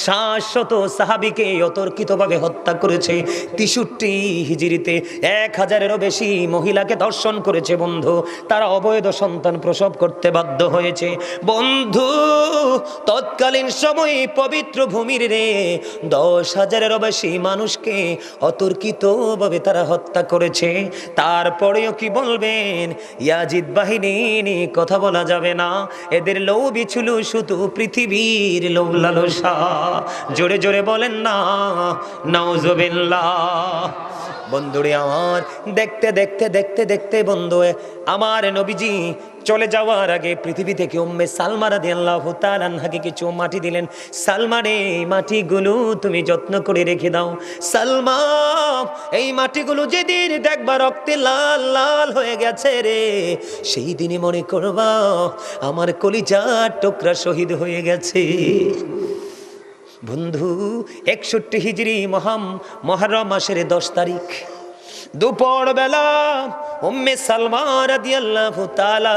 শাশ্বত সাহাবীকে অতর্কিতভাবে হত্যা করেছে। 63 হিজরিতে 1000-এরও বেশি মহিলাকে ধর্ষণ করেছে বন্ধু। তারা অবৈধ সন্তান প্রসব করতে বাধ্য হয়েছে বন্ধু। তৎকালীন সময়ে পবিত্র ভূমির রে 10,000-এরও বেশি মানুষকে অতর্কিতভাবে তারা হত্যা করেছে। তারপরেও কি বলবেন, ইয়াজিদ বাহিনী নিয়ে কথা বলা যাবে না। এদের লোভই ছিল শুধু পৃথিবীর লোভ লালসা। জোরে জোরে বলেন না নাউজুবিল্লাহ। বন্ধুরে আমার, দেখতে দেখতে দেখতে দেখতে বন্ধু আমার নবীজি চলে যাওয়ার আগে পৃথিবী থেকে উম্মে সালমা রাদিয়াল্লাহু তাআলা আনহাকে কিছু মাটি দিলেন। সালমা রে, মাটিগুলো তুমি যত্ন করে রেখে দাও। সালমা, এই মাটিগুলো যেদিন দেখবা রক্তে লাল লাল হয়ে গেছে রে, সেই দিনই মনে করবা আমার কলিজার টুকরা শহীদ হয়ে গেছে। বন্ধু 61 হিজরি মুহররম মাসের 10 তারিখ দুপুর বেলা উম্মে সালমা রাদিয়াল্লাহু তাআলা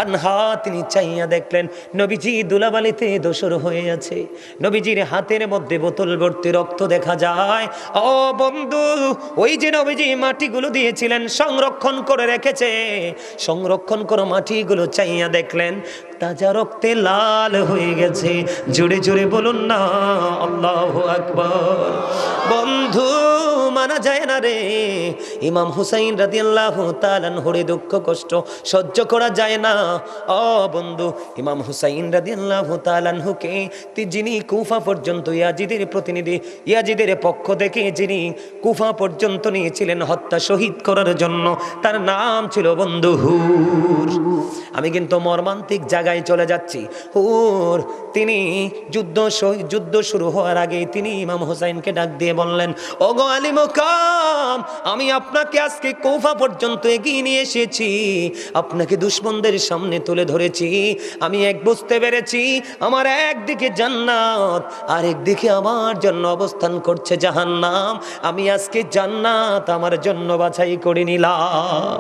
আনহা তিনি চাইয়া দেখলেন নবীজি দুলাবালিতে দোসর হয়ে আছে। নবীজির হাতের মধ্যে বোতল ভর্তি রক্ত দেখা যায়। ও বন্ধু, ওই যে নবীজি মাটিগুলো দিয়েছিলেন সংরক্ষণ করে রেখেছে, সংরক্ষণ করো মাটিগুলো চাইয়া দেখলেন তাজা রক্তে লাল হয়ে গেছে। জোরে জোরে বলুন না আল্লাহু আকবার। বন্ধু, মানা যায় না রে, ইমাম হুসাইন রাদিয়াল্লাহু তাআলা আনহুর দুঃখ কষ্ট সহ্য করা যায় না। ও বন্ধু, ইমাম হুসাইন রাদিয়াল্লাহু তাআলা আনহুকে যিনি কুফা পর্যন্ত ইয়াজিদের প্রতিনিধি, ইয়াজিদের পক্ষ থেকে যিনি কুফা পর্যন্ত নিয়েছিলেন হত্যা শহীদ করার জন্য, তার নাম ছিল বন্ধু হুর। আমি কিন্তু মর্মান্তিক জায়গায় চলে যাচ্ছি। হুর তিনি যুদ্ধ শুরু হওয়ার আগে তিনি ইমাম হুসাইনকে ডাক দিয়ে বললেন, ওগো আলী মুকাম, আমি আপনাকে আজকে কুফা পর্যন্ত এগিয়ে নিয়ে এসেছি, আপনাকে দুশমনদের সামনে তুলে ধরেছি। আমি এক বুঝতে পেরেছি, আমার একদিকে জান্নাত আর একদিকে আমার জন্য অবস্থান করছে জাহান্নাম। আমি আজকে জান্নাত আমার জন্য বাছাই করে নিলাম।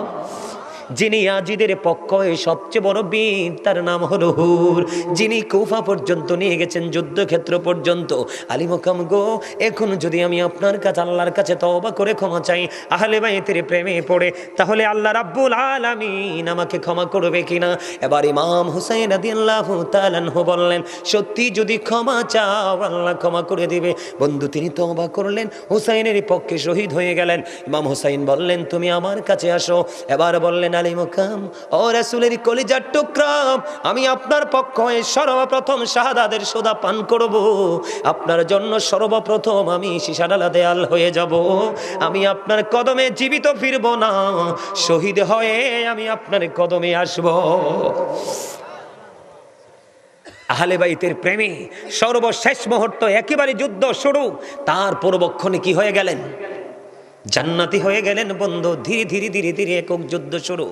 যিনি ইয়াজিদের পক্ষে সবচেয়ে বড় বীর, তার নাম হলো হুর, যিনি কুফা পর্যন্ত নিয়ে গেছেন, যুদ্ধক্ষেত্র পর্যন্ত। আলী মুকাম গো, এখন যদি আমি আপনার কাছে আল্লাহর কাছে তওবা করে ক্ষমা চাই, আহলে বাইতের প্রেমে পড়ে, তাহলে আল্লাহ রাব্বুল আলামিন আমাকে ক্ষমা করবে কিনা? এবার ইমাম হুসাইন রাদিয়াল্লাহু তাআলা আনহু বললেন, সত্যি যদি ক্ষমা চাও আল্লাহ ক্ষমা করে দিবে। বন্ধু, তিনি তওবা করলেন, হুসাইনের পক্ষে শহীদ হয়ে গেলেন। ইমাম হুসাইন বললেন, তুমি আমার কাছে আসো। এবার বললেন, আলী মুকাম, ও রাসূলের কলিজার টুকরা, আমি আপনার পক্ষে সর্বপ্রথম শাহাদাতের সোদা পান করব। আপনার জন্য সর্বপ্রথম আমি শিশাডালা দেয়াল হয়ে যাব। আমি আপনার কদমে জীবিত ফিরব না, শহীদ হয়ে আমি আপনার কদমে আসব। আহলে বাইতের প্রেমে সর্বশেষ মুহূর্ত একেবারে যুদ্ধ শুরু, তার পূর্বক্ষণে কি হয়ে গেলেন? জান্নাতি হয়ে গেলেন বন্ধু। ধীরে ধীরে ধীরে ধীরে একক যুদ্ধ শুরু।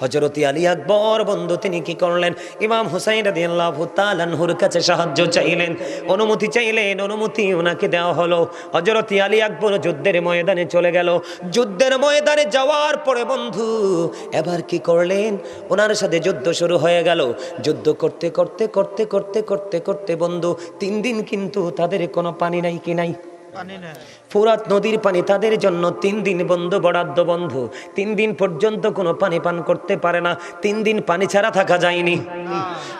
হযরত আলী আকবর বন্ধু তিনি কি করলেন, ইমাম হুসাইন রাদিয়াল্লাহু তাআলা আনহুর কাছে সাহায্য চাইলেন, অনুমতি চাইলেন, অনুমতি ওনাকে দেওয়া হলো। হযরত আলী আকবর যুদ্ধের ময়দানে চলে গেল। যুদ্ধের ময়দানে যাওয়ার পরে বন্ধু এবার কি করলেন, ওনার সাথে যুদ্ধ শুরু হয়ে গেল। যুদ্ধ করতে করতে করতে করতে করতে করতে বন্ধু 3 দিন কিন্তু তাদের কোনো পানি নাই, কি নাই? ফুরাত নদীর পানি তাদের জন্য 3 দিন বন্ধ বরাদ্দ। বন্ধু 3 দিন পর্যন্ত কোনো পানি পান করতে পারে না। 3 দিন পানি ছাড়া থাকা যায়নি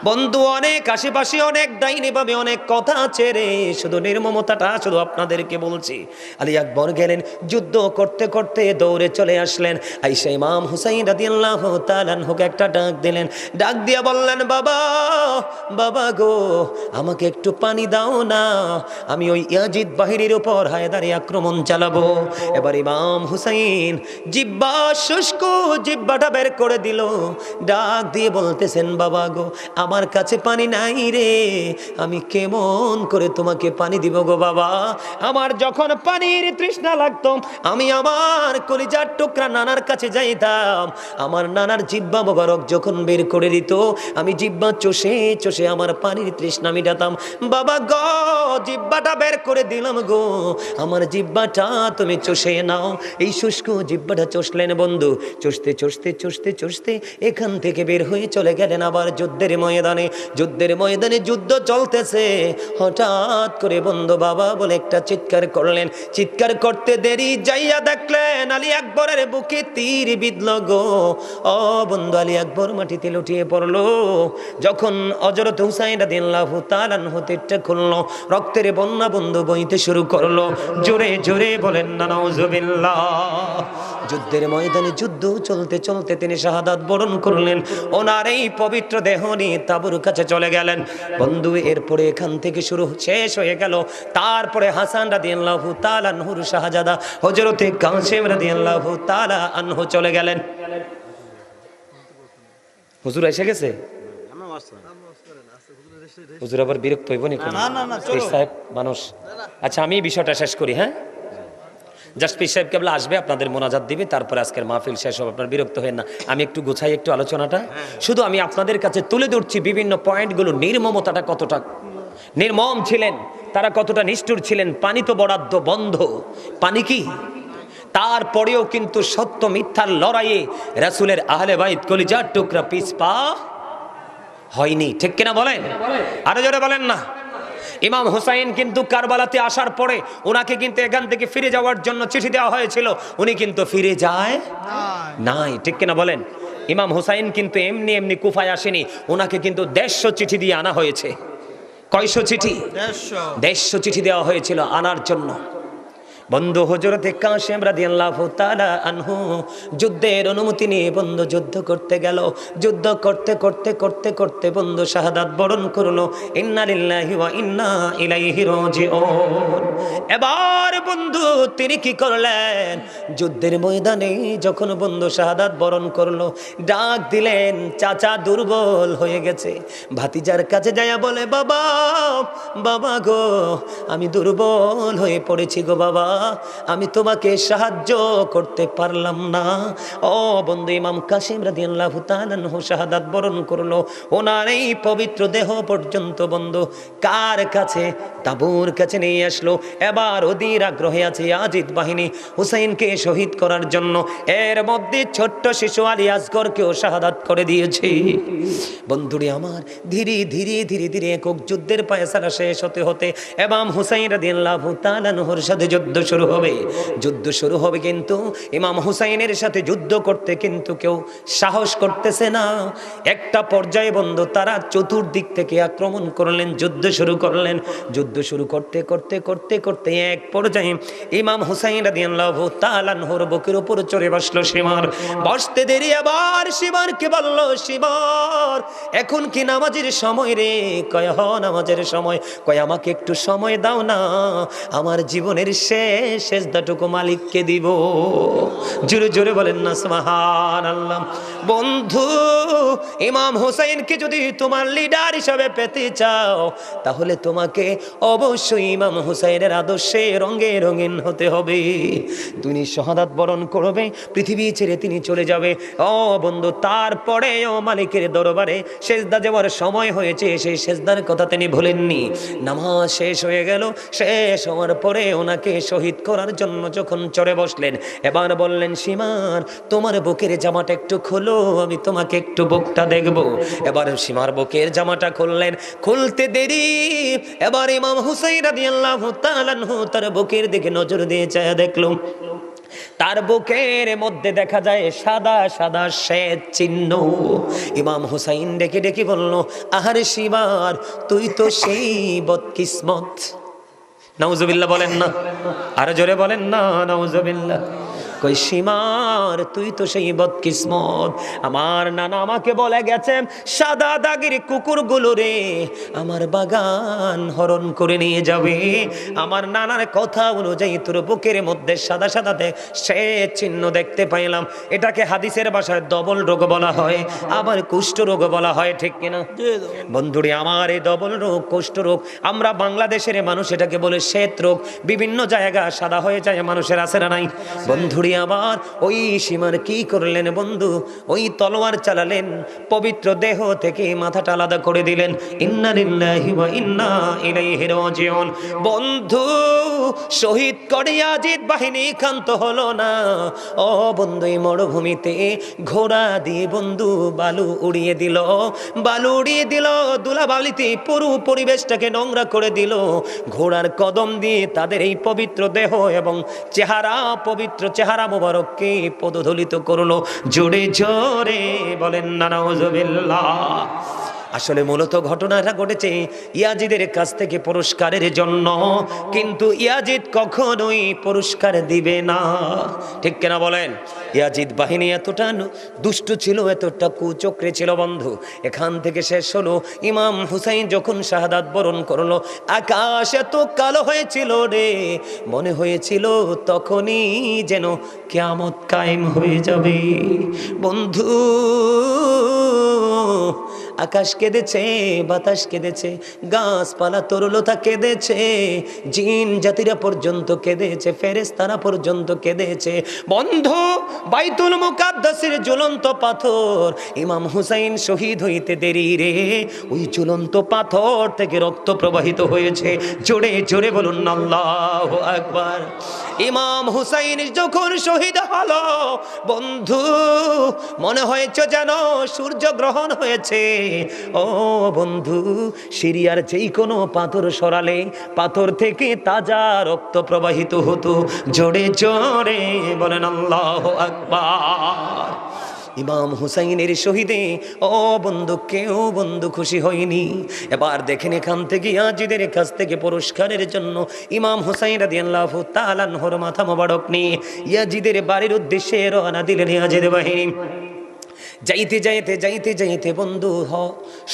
বন্ধু। অনেক আশেপাশে অনেক ডাইনি ভাবে অনেক কথা আছে রে, শুধু নির্মমতাটা শুধু আপনাদেরকে বলছি। আলী আকবর গেলেন, যুদ্ধ করতে করতে দৌড়ে চলে আসলেন। আইসা ইমাম হুসাইন রাদিয়াল্লাহু তাআলা আনহুকে একটা ডাক দিলেন, ডাক দিয়া বললেন, বাবা বাবা গো, আমাকে একটু পানি দাও না, আমি ওই ইয়াজিদ বাহিনীর উপর হায়দারি আক্রমণ চালাবো। এবার ইমাম হুসাইন জিব্বা শুষ্ক, জিব্বাটা বের করে দিল, ডাক দিয়ে বলতেছেন, বাবা গো, আমার কাছে পানি নাই রে, আমি কেমন করে তোমাকে পানি দিব গো বাবা। আমার যখন পানির তৃষ্ণা লাগতো, আমি আমার কলিজার টুকরা নানার কাছে যাইতাম, আমার নানার জিব্বা মোবারক যখন বের করে দিত, আমি জিব্বা চষে চষে আমার পানির তৃষ্ণা মিটাতাম। বাবা গো, জিব্বাটা বের করে দিলাম গো, আমার জিহ্বাটা তুমি চষে নাও। এই শুষ্ক জিহ্বাটা চষলেন বন্ধু, চষতে চষতে চষতে চষতে এখান থেকে বের হয়ে চলে গেলেন আবার যুদ্ধের ময়দানে। যুদ্ধের ময়দানে যুদ্ধ চলতেছে, হঠাৎ করে বন্ধু বাবা বলে একটা চিৎকার করলেন। চিৎকার করতে দেরি যাইয়া দেখলেন আলী আকবরের বুকে তীর বিঁধল গো। ও বন্ধু, আলী আকবর মাটিতে লুটিয়ে পড়লো। যখন হযরত হুসাইন রাদিয়াল্লাহু তাআলা আনহু তীরটা খুললো, রক্তের বন্যা বন্ধু বইতে শুরু করলো। জোরে জোরে বলেন না নাউজুবিল্লাহ। যুদ্ধের ময়দানে যুদ্ধ চলতে চলতে তিনি শাহাদাত বরণ করলেন। ওনার এই পবিত্র দেহ নিয়ে তাঁবুর কাছে চলে গেলেন বন্ধু। এরপরে এখান থেকে শুরু শেষ হয়ে গেল। তারপরে হাসান রাদিয়াল্লাহু তাআলা আনহুর শাহজাদা হযরতে কাসেম রাদিয়াল্লাহু তাআলা আনহু চলে গেলেন। হুজুর এসে গেছে? হুজুর আবার বিরক্ত হইব নি? এই সাহেব মানুষ। আচ্ছা, আমি এই বিষয়টা শেষ করি। হ্যাঁ, জাস্ট পীর সাহেব কেবলা আসবে, আপনাদের মোনাজাত দিবে, তারপরে আজকের মাহফিল শেষ হবে। আপনার বিরক্ত হয় না, আমি একটু গোছাই একটু আলোচনাটা। শুধু আমি আপনাদের কাছে তুলে ধরছি বিভিন্ন পয়েন্টগুলো, নির্মমতাটা কতটা নির্মম ছিলেন, তারা কতটা নিষ্ঠুর ছিলেন। পানি তো বরাদ্দ বন্ধ, পানি কি? তারপরেও কিন্তু সত্য মিথ্যার লড়াইয়ে রাসূলের আহলে বাইত কলিজার টুকরা পিছপা হয়নি। ঠিক কিনা বলেন? আরো জোরে বলেন না। ইমাম হুসাইন কিন্তু কারবালাতে আসার পরে ওনাকে কিন্তু এখান থেকে ফিরে যাওয়ার জন্য চিঠি দেওয়া হয়েছিল, উনি কিন্তু ফিরে যায় নাই। ঠিক কিনা বলেন? ইমাম হুসাইন কিন্তু এমনি এমনি কুফায় আসেনি, ওনাকে কিন্তু 150 চিঠি দিয়ে আনা হয়েছে। কয়শো চিঠি? 150 চিঠি দেওয়া হয়েছিল আনার জন্য। বন্ধু হযরতে কাসেম রাদিয়াল্লাহু তাআলা আনহু যুদ্ধের অনুমতি নিয়ে বন্ধু যুদ্ধ করতে গেল। যুদ্ধ করতে করতে করতে করতে বন্ধু শাহাদাত বরণ করলো। ইন্না লিল্লাহি ওয়া ইন্না ইলাইহি রাজিউন। এবার বন্ধু তিনি কি করলেন? যুদ্ধের ময়দানে যখন বন্ধু শাহাদাত বরণ করলো, ডাক দিলেন, চাচা দুর্বল হয়ে গেছে। ভাতিজার কাছে যায়া বলে, বাবা বাবা গো, আমি দুর্বল হয়ে পড়েছি গো বাবা, আমি তোমাকে সাহায্য করতে পারলাম না। ও বন্ধু, ইমাম কাসেম রাদিয়াল্লাহু তাআলা আনহু শাহাদাত বরণ করলো। ওনার এই পবিত্র দেহ পর্যন্ত বন্ধু কার কাছে? তাঁবুর কাছে নিয়ে আসলো। এবার অধীর আগ্রহে আছে ইয়াজিদ বাহিনী হুসাইনকে শহীদ করার জন্য। এর মধ্যে ছোট্ট শিশু আলী আসগরকেও শাহাদাত করে দিয়েছে। বন্ধুরে আমার, ধীরে ধীরে ধীরে ধীরে একক যুদ্ধের ফায়সালা শেষ হতে হতে ইমাম হুসাইন রাদিয়াল্লাহু তাআলা আনহুর সাথে যুদ্ধ শুরু হবে। যুদ্ধ শুরু হবে, কিন্তু ইমাম হুসাইনের সাথে যুদ্ধ করতে কিন্তু কেউ সাহস করতেছে না। একটা পর্যায়ে বন্ধু তারা চতুর্দিক থেকে আক্রমণ করলেন, যুদ্ধ শুরু করলেন। যুদ্ধ শুরু করতে করতে করতে করতে এক পর্যায়ে ইমাম হুসাইন রাদিয়াল্লাহু তাআলা আনহুর বুকের উপর চড়ে বসলো সীমার। বসতে দেরি আবার সীমারকে বলল, সীমার এখন কি নামাজের সময় রে? কয় হ নামাজের সময়। কয় আমাকে একটু সময় দাও না, আমার জীবনের শেষ সেজদাটুকু মালিককে দিব। জোরে জোরে বলেন না সুবহানাল্লাহ। বন্ধু, ইমাম হুসাইনকে যদি তোমার লিডার হিসাবে পেতে চাও, তাহলে তোমাকে অবশ্যই ইমাম হুসাইনের আদর্শে রঙে রঙিন হতে হবে। তিনি শাহাদাত বরণ করবে, পৃথিবী ছেড়ে তিনি চলে যাবে। ও বন্ধু, তারপরে ও মালিকের দরবারে সেজদা যাওয়ার সময় হয়েছে, সেই সেজদার কথা তিনি ভুলেননি। নামাজ শেষ হয়ে গেল। শেষ হওয়ার পরে ওনাকে শহীদ করার জন্য যখন চড়ে বসলেন, এবার বললেন, সীমার তোমার বুকের জামাটা একটু খোলো, আমি তোমাকে একটু বুকটা দেখব। এবার সীমার বুকের জামাটা খুললেন। খুলতে দেরি এবার ইমাম হুসাইন রাদিয়াল্লাহু তাআলা আনহু তার বুকের দিকে নজর দিয়ে চায় দেখল, তার বুকের মধ্যে দেখা যায় সাদা সাদা শ্বেত চিহ্ন। ইমাম হুসাইন ডেকে ডেকে বলল, আহারে সীমার, তুই তো সেই বদকিসমত। নাউজুবিল্লাহ বলেন না, আরো জোরে বলেন না নাউজুবিল্লাহ। কই সীমার, তুই তো সেই বদকিসমত। আমার নানা আমাকে বলে গেছে, সাদা দাগের কুকুরগুলো রে আমার বাগান হরণ করে নিয়ে যাবে। আমার নানার কথা অনুযায়ী তোর বুকের মধ্যে সাদা সাদা সে চিহ্ন দেখতে পাইলাম। এটাকে হাদিসের ভাষায় ডবল রোগ বলা হয়, আবার কুষ্ঠ রোগ বলা হয়। ঠিক কিনা বন্ধুরে আমার? এই ডবল রোগ, কুষ্ঠ রোগ, আমরা বাংলাদেশের মানুষ এটাকে বলে শ্বেত রোগ। বিভিন্ন জায়গা সাদা হয়ে যায় মানুষের, আছে না নাই বন্ধুরে? দিয়ে আবার ওই সীমার কি করলেন বন্ধু, ওই তলোয়ার চালালেন, পবিত্র দেহ থেকে মাথাটা আলাদা করে দিলেন। ইন্না লিল্লাহি ওয়া ইন্না ইলাইহি রাজিউন। বন্ধু, শহীদ করে ইয়াজিদ বাহিনী ক্ষান্ত হলো না। ও বন্ধু, এই মরুভূমিতে ঘোড়া দিয়ে বন্ধু বালু উড়িয়ে দিল, বালু উড়িয়ে দিল, ধুলাবালিতে পুরো পরিবেশটাকে নোংরা করে দিল। ঘোড়ার কদম দিয়ে তাদের এই পবিত্র দেহ এবং চেহারা, পবিত্র চেহারা মোবারককে পদধলিত করলো। জোরে জোরে বলেন না নাউজুবিল্লাহ। আসলে মূলত ঘটনাটা ঘটেছে ইয়াজিদের কাছ থেকে পুরস্কারের জন্য, কিন্তু ইয়াজিদ কখনোই পুরস্কার দিবে না, ঠিক কিনা বলেন? ইয়াজিদ বাহিনী এতটা দুষ্ট ছিল, এতটা কুচক্রে ছিল বন্ধু। এখান থেকে শেষ হলো, ইমাম হুসাইন যখন শাহাদাত বরণ করলো, আকাশ এত কালো হয়েছিল রে, মনে হয়েছিল তখনই যেন কিয়ামত কায়েম হয়ে যাবে। বন্ধু, আকাশ কেঁদেছে, বাতাস কেঁদেছে, গাছপালা তরুলতা কেঁদেছে, জিন জাতিরা পর্যন্ত কেঁদেছে, ফেরেশতারা পর্যন্ত কেঁদেছে। বন্ধু, বাইতুল মুকাদ্দাসের ঝুলন্ত পাথর, ইমাম হুসাইন শহীদ হইতে দেরি রে, ওই ঝুলন্ত পাথর থেকে রক্ত প্রবাহিত হয়েছে। জোরে জোরে বলুন আল্লাহু আকবার। ইমাম হুসাইন যখন শহীদ হলো বন্ধু, মনে হয়েছে যেন সূর্য গ্রহণ হয়েছে। ও বন্ধু, সিরিয়ার যেই কোনো পাথর সরালে পাথর থেকে তাজা রক্ত প্রবাহিত হতো। জোরে জোরে বলেন আল্লাহু আকবার। ইমাম হুসাইনের শহীদে ও বন্ধু, কেউ বন্ধু খুশি হয়নি। এবার দেখেন, এখান থেকে ইয়াজিদের কাছ থেকে পুরস্কারের জন্য ইমাম হুসাইন রাদিয়াল্লাহু তাআলা আনহুর মাথা মোবারক নিয়ে ইয়াজিদের বাড়ির উদ্দেশ্যে রওনা দিলেন ইয়াজিদ বাহিনী। যাইতে যাইতে যাইতে যাইতে বন্ধু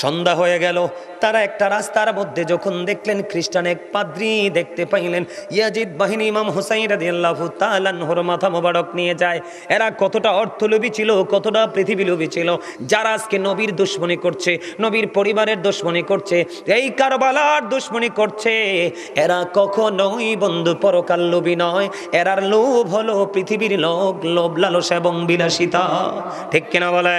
সন্ধ্যা হয়ে গেল। তারা একটা রাস্তার মধ্যে যখন দেখলেন খ্রিস্টান এক পাদ্রী দেখতে পাইলেন, ইয়াজিদ বাহিনী ইমাম হুসাইন রাদিয়াল্লাহু তাআলা আনহুর মাথা মোবারক নিয়ে যায়। এরা কতটা অর্থলোভী ছিল, কতটা পৃথিবীলোভী ছিল, যারা আজকে নবীর দুশমনি করছে, নবীর পরিবারের দুশমনি করছে, এই কারবালার দুশমনি করছে, এরা কখনোই বন্ধু পরকাল লোভী নয়। এরার লোভ হলো পৃথিবীর লোভ, লালসা এবং বিলাসিতা, ঠিক কিনা বলে?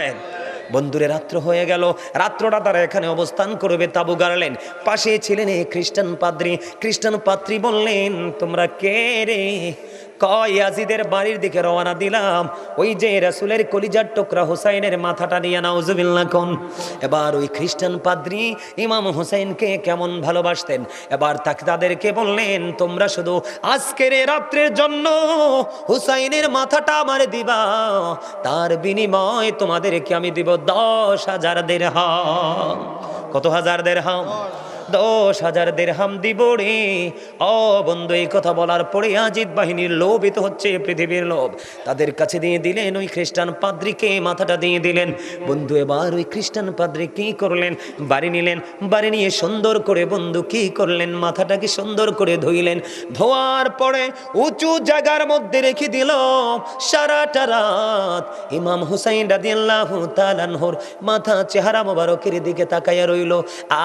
বন্ধুরে রাত্র হয়ে গেল, রাত্রটা তারা এখানে অবস্থান করবে, তাবু গাড়লেন। পাশে ছিলেন এই খ্রিস্টান পাদ্রী। খ্রিস্টান পাদ্রী বললেন, তোমরা কে রে? কয়, ইয়াজিদের বাড়ির দিকে রওনা দিলাম, ওই যে রাসূলের কলিজার টুকরা হুসাইনের মাথাটা নিয়ে। নাউজুবিল্লাহ কোন। এবার ওই খ্রিস্টান পাদ্রী ইমাম হুসাইনকে কেমন ভালোবাসতেন, এবার তাদেরকে বললেন, তোমরা শুধু আজকের এই রাত্রের জন্য হুসাইনের মাথাটা আমার দিবা, তার বিনিময় তোমাদেরকে আমি দিব 10,000 দিরহাম। কত হাজার দিরহাম? 10,000 দিরহাম দিব রে। ও বন্ধু, এই কথা বলার পরে ইয়াজিদ বাহিনীর লোভিত হচ্ছে, পৃথিবীর লোভ, তাদের কাছে দিয়ে দিলেন। ওই খ্রিস্টান পাদ্রীকে মাথাটা দিয়ে দিলেন। বন্ধু, এবার ওই খ্রিস্টান পাদ্রী কি করলেন? বাড়ি নিলেন, বাড়ি নিয়ে সুন্দর করে বন্ধু কি করলেন? মাথাটাকে সুন্দর করে ধুইলেন। ধোয়ার পরে উঁচু জায়গার মধ্যে রেখে দিল। সারাটা রাত ইমাম হুসাইন রাদিয়াল্লাহু তাআলা আনহুর মাথা, চেহারা মোবারকের দিকে তাকাইয়া রইল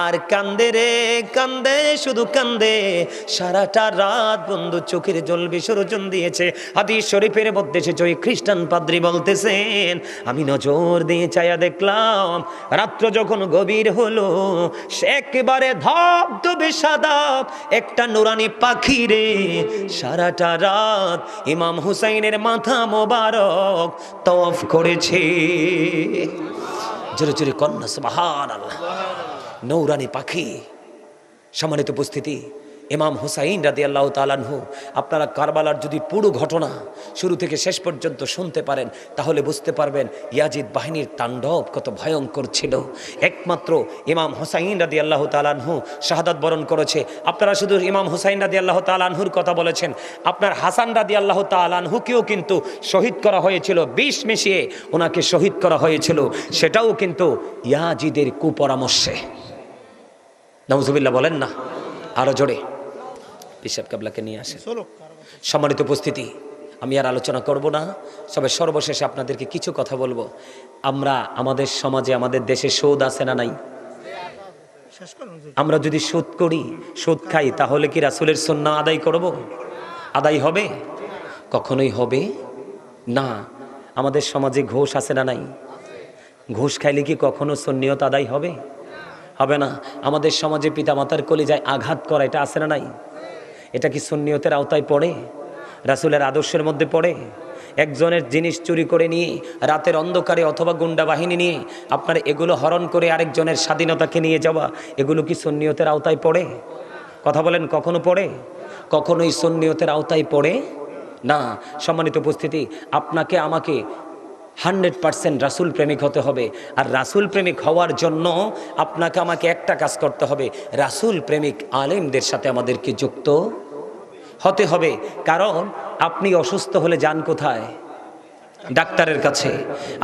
আর কান্দে রে, কান্দে, শুধু কান্দে। সারাটা রাত বন্ধু চোখের জল বিসর্জন দিয়েছে। হাদিস শরীফের মধ্যে এসেছে, ওই খ্রিস্টান পাদ্রী বলতেছেন, আমি নজর দিয়ে চায়া দেখলাম, রাত্র যখন গভীর হলো, সে একেবারে ধবধবে সাদা একটা নুরানি পাখি রে, সারাটা রাত ইমাম হুসাইনের মাথা মোবারক তওয়াফ করেছে। জোরে জোরে কন্যা সুবহানাল্লাহ। নূরানি পাখি। সম্মানিত উপস্থিতি, ইমাম হুসাইন রাদিয়াল্লাহু তাআলা আনহু, আপনারা কারবালার যদি পুরো ঘটনা শুরু থেকে শেষ পর্যন্ত শুনতে পারেন, তাহলে বুঝতে পারবেন ইয়াজিদ বাহিনীর তাণ্ডব কত ভয়ঙ্কর ছিল। একমাত্র ইমাম হুসাইন রাদিয়াল্লাহু তাআলা আনহু শাহাদাত বরণ করেছে। আপনারা শুধু ইমাম হুসাইন রাদিয়াল্লাহু তাআলা আনহুর কথা বলেছেন, আপনার হাসান রাদিয়াল্লাহু তাআলা আনহুকেও কিন্তু শহীদ করা হয়েছিল, বিষ মিশিয়ে ওনাকে শহীদ করা হয়েছিল, সেটাও কিন্তু ইয়াজিদের কুপরামর্শে। নাউজুবিল্লাহ বলেন না, আরো জোরে। পিসাব কাবলাকে নিয়ে আসেন। সম্মানিত উপস্থিতি, আমি আর আলোচনা করব না, তবে সর্বশেষে আপনাদেরকে কিছু কথা বলবো। আমরা আমাদের সমাজে, আমাদের দেশে সুদ আছে না নাই? আমরা যদি সুদ করি, সুদ খাই, তাহলে কি রাসূলের সুন্নাহ আদায় করব? আদায় হবে? কখনোই হবে না। আমাদের সমাজে ঘুষ আছে না নাই? ঘুষ খাইলে কি কখনো সুন্নিয়ত আদায় হবে? হবে না। আমাদের সমাজে পিতামাতার কলিজায় আঘাত করা, এটা আছে না নাই? এটা কি সুন্নিয়তের আওতায় পড়ে? রাসূলের আদর্শের মধ্যে পড়ে? একজনের জিনিস চুরি করে নিয়ে রাতের অন্ধকারে অথবা গুন্ডা বাহিনী নিয়ে আপনার এগুলো হরণ করে আরেকজনের স্বাধীনতাকে নিয়ে যাওয়া, এগুলো কি সুন্নিয়তের আওতায় পড়ে? কথা বলেন, কখনো পড়ে? কখনোই সুন্নিয়তের আওতায় পড়ে না। সম্মানিত উপস্থিতি, আপনাকে আমাকে 100% রাসূল প্রেমিক হতে হবে। আর রাসূল প্রেমিক হওয়ার জন্য আপনাকে আমাকে একটা কাজ করতে হবে, রাসূল প্রেমিক আলেমদের সাথে আমাদেরকে যুক্ত হতে হবে। কারণ আপনি অসুস্থ হলে যান কোথায়? ডাক্তারের কাছে।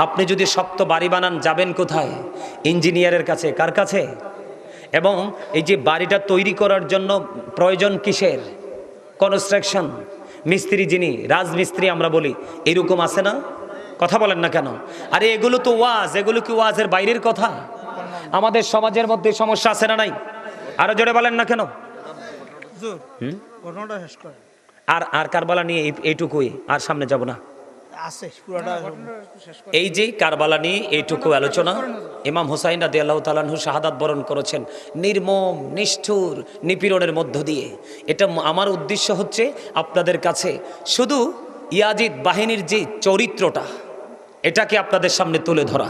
আপনি যদি শক্ত বাড়ি বানান যাবেন কোথায়? ইঞ্জিনিয়ারের কাছে। কার কাছে? এবং এই যে বাড়িটা তৈরি করার জন্য প্রয়োজন কিসের? কনস্ট্রাকশন মিস্ত্রি, যিনি রাজমিস্ত্রি আমরা বলি, এরকম আছে না? কথা বলেন না কেন? আরে এগুলো তো ওয়াজ, এগুলো কি ওয়াজের বাইরের কথা? আমাদের সমাজের মধ্যে সমস্যা আছে না নাই? আরো জোরে বলেন না কেন? আর আর কারবালা নিয়ে এইটুকুই, আর সামনে যাব না। এই যে কারবালা নিয়ে এইটুকু আলোচনা। ইমাম হুসাইন রাদিয়াল্লাহু তাআলা আনহু শাহাদাত বরণ করেছেন নির্মম নিষ্ঠুর নিপীড়নের মধ্য দিয়ে। এটা আমার উদ্দেশ্য হচ্ছে আপনাদের কাছে শুধু ইয়াজিদ বাহিনীর যে চরিত্রটা, এটাকে আপনাদের সামনে তুলে ধরা।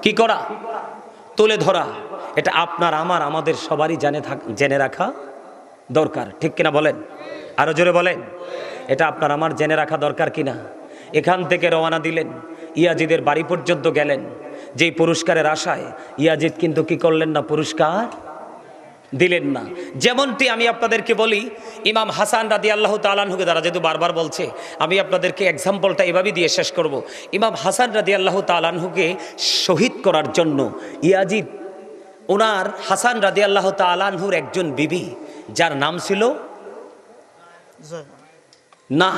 কি করা? তুলে ধরা। এটা আপনার আমার আমাদের সবারই জেনে রাখা দরকার, ঠিক কিনা বলেন? আরো জোরে বলেন। এটা আপনার আমার জেনে রাখা দরকার কিনা? এখান থেকে রওনা দিলেন, ইয়াজিদের বাড়ি পর্যন্ত গেলেন, যেই পুরস্কারের আশায় ইয়াজিদ কিন্তু কি করলেন না? পুরস্কার দিলেন না। যেমনটি আমি আপনাদেরকে বলি, ইমাম হাসান রাদিয়াল্লাহু তাআলা আনহুকে, দ্বারা যেহেতু বারবার বলছে, আমি আপনাদেরকে এক্সাম্পলটা এভাবেই দিয়ে শেষ করব। ইমাম হাসান রাদিয়াল্লাহু তাআলা আনহুকে শহীদ করার জন্য ইয়াজিদ ওনার হাসান রাদিয়াল্লাহু তাআলা আনহুর একজন বিবি, যার নাম ছিল না,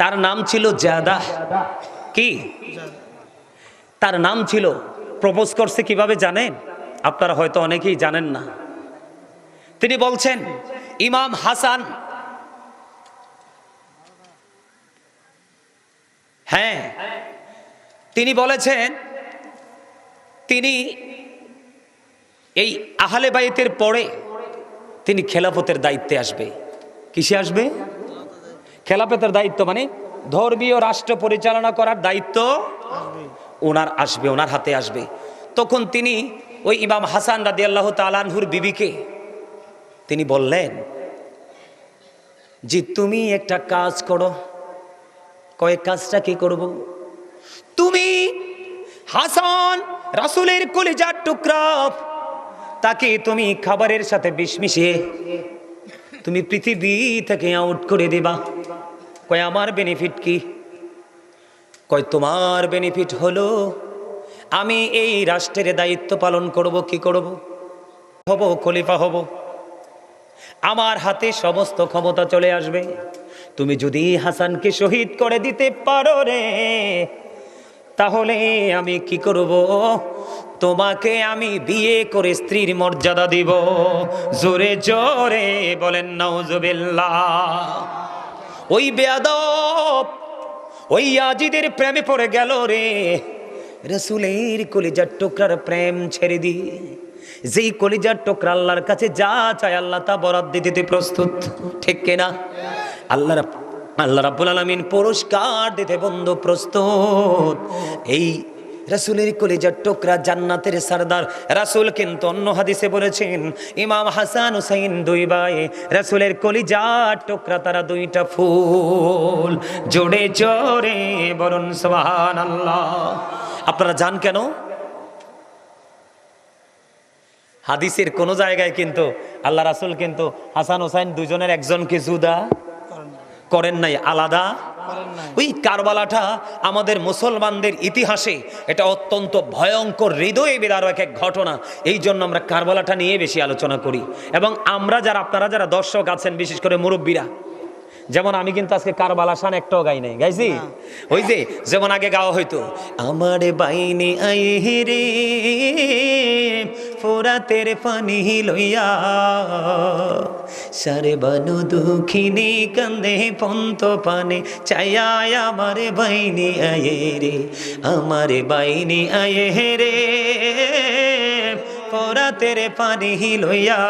তার নাম ছিল জাদা। কি তার নাম ছিল? প্রপোজ করছে কিভাবে জানেন? আপনারা হয়তো অনেকেই জানেন না। তিনি বলছেন, ইমাম হাসান, হ্যাঁ, তিনি বলেছেন তিনি এই আহলে বাইতের পরে তিনি খেলাফতের দায়িত্বে আসবে। কিসে আসবে? খেলাফতের দায়িত্ব মানে ধর্মীয় রাষ্ট্র পরিচালনা করার দায়িত্ব ওনার আসবে, ওনার হাতে আসবে। তখন তিনি ওই ইমাম হাসান রাদিয়াল্লাহু তাআলা আনহুর বিবিকে তিনি বললেন যে, তুমি একটা কাজ করো। কয়েক কাজটা কি করব? তুমি হাসান রাসূলের কলিজার টুকরা, তাকে তুমি খাবারের সাথে বিষ মিশিয়ে তুমি পৃথিবী থেকে আউট করে দিবা। কয় আমার বেনিফিট কি? কয় তোমার বেনিফিট হলো আমি এই রাষ্ট্রের দায়িত্ব পালন করব। কি করব? হব খলিফা হব, আমার হাতে সমস্ত ক্ষমতা চলে আসবে। তুমি যদি হাসানকে শহীদ করে দিতে পারো রে, তাহলে আমি কি করব? তোমাকে আমি বিয়ে করে স্ত্রীর মর্যাদা দিব। জোরে জোরে বলেন নাউজুবিল্লাহ। ওই বেয়াদব ওই ইয়াজিদের প্রেমে পড়ে গেল রে, রাসূলের কলিজার টুকরার প্রেম ছেড়ে দিয়ে। যেই কলিজার টুকরা আল্লাহর কাছে যা চায় আল্লাহ তা বরাদ্দ দিতে প্রস্তুত, ঠিক কিনা? আল্লাহ রাব্বুল আলামিন পুরস্কার দিতে বন্ধু প্রস্তুত। এই রাসূলের কলিজার টুকরা জান্নাতের সরদার। রাসূল কিন্তু অন্য হাদিসে বলেছেন, ইমাম হাসান হুসাইন দুই ভাই, রাসূলের কলিজার টুকরা তারা দুইটা ফুল। জোরে জোরে বলুন সুবহানাল্লাহ। আপনারা জান কেন? হাদিসের কোন জায়গায় কিন্তু আল্লাহ রাসূল কিন্তু হাসান হুসাইন দুজনের একজনকে জুদা করেন নাই, আলাদা। ওই কারবালাটা আমাদের মুসলমানদের ইতিহাসে এটা অত্যন্ত ভয়ঙ্কর, হৃদয়ে বিদারক এক ঘটনা। এই জন্য আমরা কারবালাটা নিয়ে বেশি আলোচনা করি। এবং আমরা যারা, আপনারা যারা দর্শক আছেন, বিশেষ করে মুরব্বীরা, যেমন আমি কিন্তু আজকে কারবালা শান একটাও গাই নাই, গাইছি? ওই যে যেমন আগে গাওয়া হইতো, আমার বাইনে আই রে ফোরাতের পানি লইয়া, সারে বানু দুঃখিনী কান্দে পন্ত পানে চাইয়া আমার বাইনি আয়ে রে, আমার বাইনি আয়ে রে, পরাতের পানি লইয়া।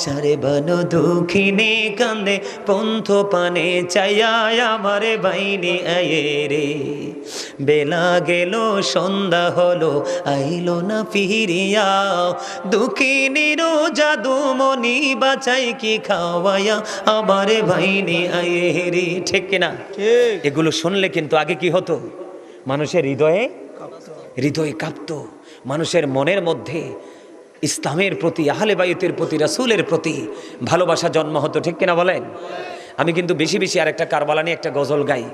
সারে বানু দুঃখিনী কান্দে পন্থ পানে চাইয়া আমার বাইনি আয়ে রে, বেলা গেল সন্ধ্যা হলো আইলো না ফিরিয়া, দুঃখিনীর জাদুমণি বাঁচাই কি খাওয়াইয়া আমার ভাইনি আয়ে রে। ঠিক কিনা? এগুলো শুনলে কিন্তু আগে কি হতো, মানুষের হৃদয়ে কাঁপতো, মানুষের মনের মধ্যে ইসলামের প্রতি, আহলে বাইতের প্রতি, রাসূলের প্রতি ভালোবাসা জন্ম হতো। ঠিক কিনা বলেন? আমি কিন্তু বেশি বেশি আর একটা কারবালা নিয়ে একটা গজল গাই।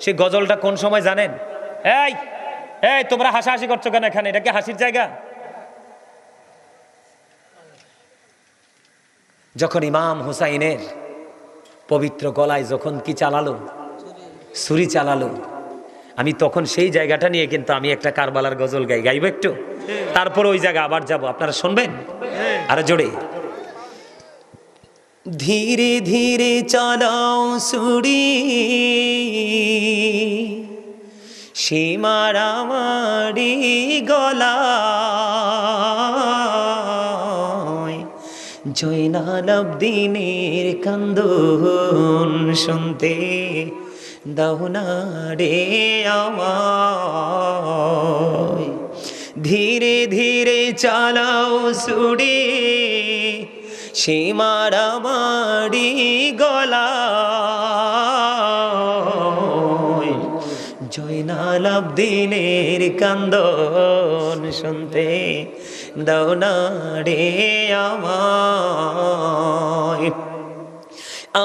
সেই গজলটা কোন সময় জানেন? এই এই তোমরা হাসাহাসি করছো কেন এখানে? এটা কি হাসির জায়গা? যখন ইমাম হুসাইনের পবিত্র গলায় যখন কি চালালো, ছুরি চালালো, আমি তখন সেই জায়গাটা নিয়ে কিন্তু আমি একটা কারবালার গজল গাইব একটু, তারপর ওই জায়গা আবার যাব, আপনারা শুনবেন আরো জোরে। ধীরে ধীরে চালাও ছুরি, সীমারামারি গলায়, জয়নাল আবদিনের কান্দন শুনতে দাও না রে আমায়। ধীরে ধীরে চালাও ছুরি, সীমারামারি গলায়, জয়নাল আবদিনের কান্দন শুনতে দাও না রে আমায়।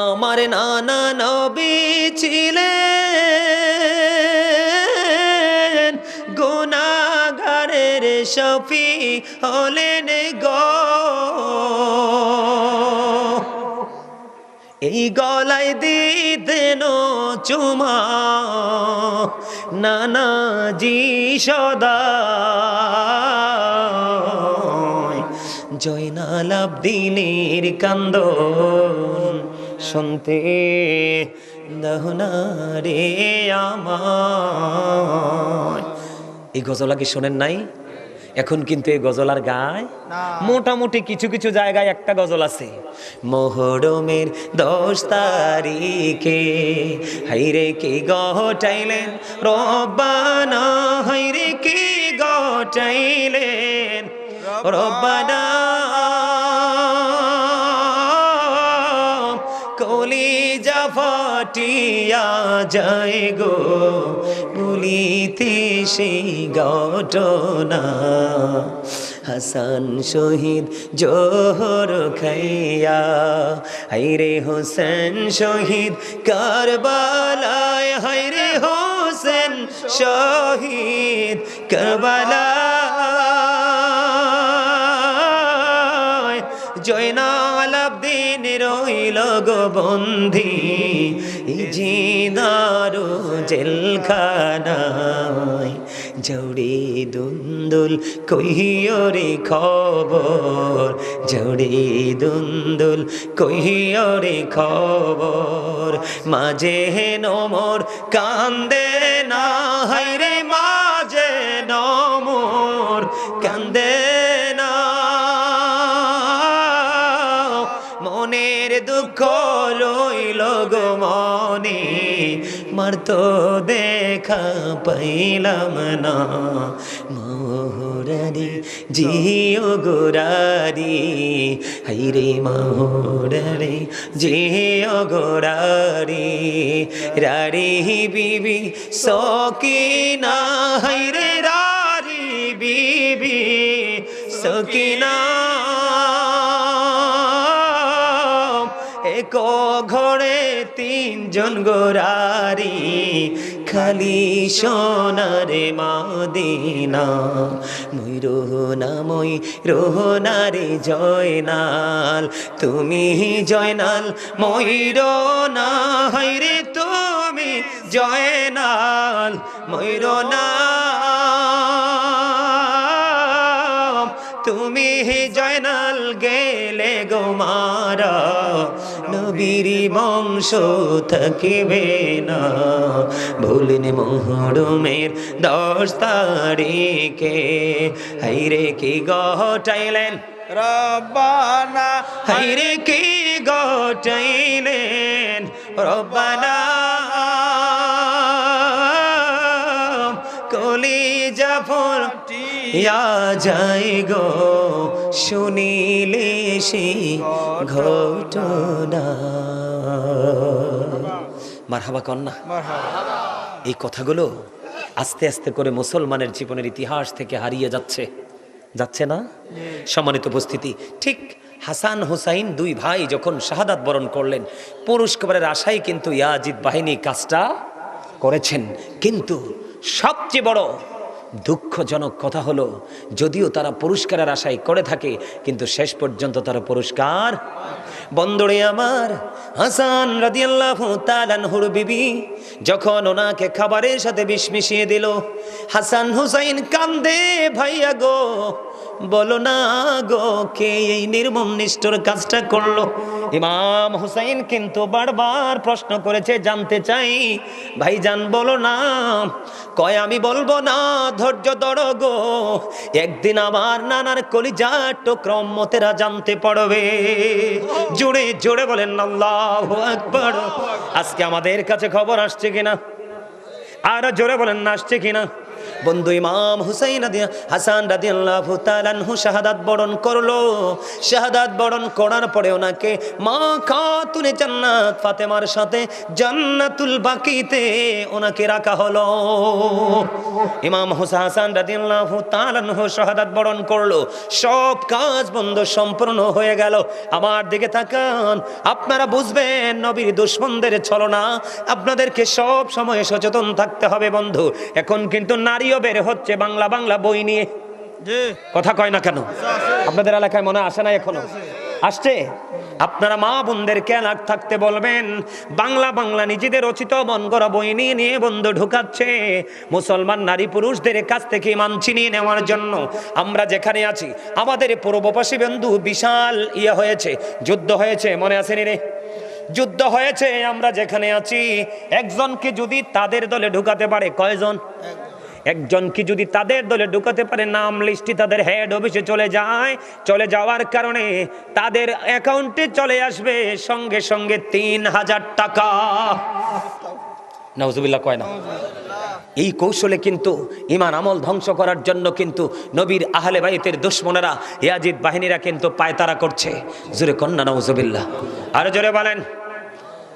আমার নানা নবী ছিলেন গুনাহগারের শফি হলেন গো, এই গলায় দিতেন চুমা নানাজি সদা, জয়নাল আবদিনের কান্দন শুনতে দাও না রে আমায়। এই গজল কি শোনেন নাই? এখন কিন্তু এই গজল আর গায় মোটামুটি কিছু কিছু জায়গায় একটা গজল আছে, মোহরমের 10 তারিখে হাইরে কি গটাইলেন রব্বানা, হাইরে কি গটাইলেন রব্বানা, কলিজা ফাটিয়া যায় গো বলিতে সেই ঘটনা, হাসান শহীদ জোহর খাইয়া, হাইরে হোসেন শহীদ কারবালায়, হাইরে হোসেন শহীদ কারবালায়, জয়নাল আবদিন রইল গো বন্দী জিনারো জেলখানায়, জৌড়ি দুন্দুল কহিও রে খবর, জৌড়ি দুন্দুল কহিও রে খবর, মাঝে নমর কান্দে না, হাইরে মাঝে নমর কান্দে না, মনের দুঃখ রইল গো মনে, মার তো দেখা পাইলাম না, মোহরারি জিও গোরারি, হাইরে মোহরারি জিও গোরারি, রারি বিবি সকিনা, হাইরে রারি বিবি সকিনা, একো ঘরে 3 জন গোরারি, খালি সোনারে মদিনা, মই রোহনা মই রোহনারে জয়নাল, তুমি জয়নাল মই রোনা, হাইরে তুমি জয়নাল মই রোনা, তুমি জয়নাল গেলে গো মা তারা, নবীর বংশ থাকবে না। ভুলেন মুহররমের 10 তারিখে, হাইরে কি ঘটাইলেন রব্বানা, হাইরে কি ঘটাইলেন রব্বানা। কলিজা ইয়া যাই গো শুনিলে সেই ঘটনা। মারহাবা কন্যা। এই কথাগুলো আস্তে আস্তে করে মুসলমানের জীবনের ইতিহাস থেকে হারিয়ে যাচ্ছে, যাচ্ছে না? সম্মানিত উপস্থিতি, ঠিক হাসান হুসাইন 2 ভাই যখন শাহাদাত বরণ করলেন, পুরস্কারের আশায় কিন্তু ইয়াজিদ বাহিনী কাজটা করেছেন। কিন্তু সবচেয়ে বড় দুঃখজনক কথা হলো, যদিও তারা পুরস্কারের আশায় করে থাকে, কিন্তু শেষ পর্যন্ত তারা পুরস্কার। বন্ধুরে আমার, হাসান রাদিয়াল্লাহু তাআলা আনহুর বিবি যখন ওনাকে খাবারের সাথে বিষ মিশিয়ে দিল, হাসান হুসাইন কান্দে, ভাইয়া গো বলো না গো, কে এই নির্মম নিষ্ঠুর কাজটা করলো? ইমাম হুসাইন কিন্তু বারবার প্রশ্ন করেছে, জানতে চাই ভাইজান বলো না। কয় আমি বলবো না, ধৈর্য ধরো গো, একদিন আমার নানার কলিজার টুকরা উম্মতেরা জানতে পারবে। জোরে জোরে বলেন আল্লাহু আকবার। আজকে আমাদের কাছে খবর আসছে কিনা? আর জোরে বলেন না, আসছে কিনা? বন্ধু, ইমাম হুসাইন হাসান রাদিয়াল্লাহু তাআলা আনহু শাহাদাত বরণ করলো। শাহাদাত বরণ করার পরে ওনাকে মা খাতুনে জান্নাত ফাতেমার সাথে জান্নাতুল বাকিতে ওনাকে রাখা হলো। ইমাম হাসান রাদিয়াল্লাহু তাআলা আনহু শাহাদাত বরণ করলো, সব কাজ বন্ধ সম্পূর্ণ হয়ে গেল। আমার দিকে তাকান, আপনারা বুঝবেন নবীর দুশমনদের ছলনা। আপনাদেরকে সব সময় সচেতন থাকতে হবে বন্ধু। এখন কিন্তু নারীও বের হচ্ছে বাংলা বাংলা বই নিয়ে, কথা কয় না কেন? আপনাদের এলাকায় মনে আসে না? এখনো আসছে? আপনারা মা বোনদেরকে এলাক থাকতে বলবেন। বাংলা বাংলা নিজেদের রচিত মন গড়া বই নিয়ে নিয়ে বন্ধু ঢুকাচ্ছে মুসলমান নারী পুরুষদের কাছ থেকে ইমান ছিনিয়ে নেওয়ার জন্য। আমরা যেখানে আছি, আমাদের পূর্বপাশী বন্ধু বিশাল হয়েছে, যুদ্ধ হয়েছে, মনে আসেনি রে? যুদ্ধ হয়েছে। আমরা যেখানে আছি, একজনকে যদি তাদের দলে ঢুকাতে পারে, কয়জন? একজনকে যদি তাদের দলে ঢুকাতে পারে, নাম লিস্টে তাদের হেড অফিসে চলে যায়। চলে যাওয়ার কারণে তাদের অ্যাকাউন্টে চলে আসবে সঙ্গে সঙ্গে 3000 টাকা। নাউজুবিল্লাহ কয় না? এই কৌশলে কিন্তু ঈমান আমল ধ্বংস করার জন্য কিন্তু নবীর আহলে বাইতের দুশমনেরা, ইয়াজিদ বাহিনীরা কিন্তু পায়তারা করছে। জোরে কন্না নাউজুবিল্লাহ, আর জোরে বলেন।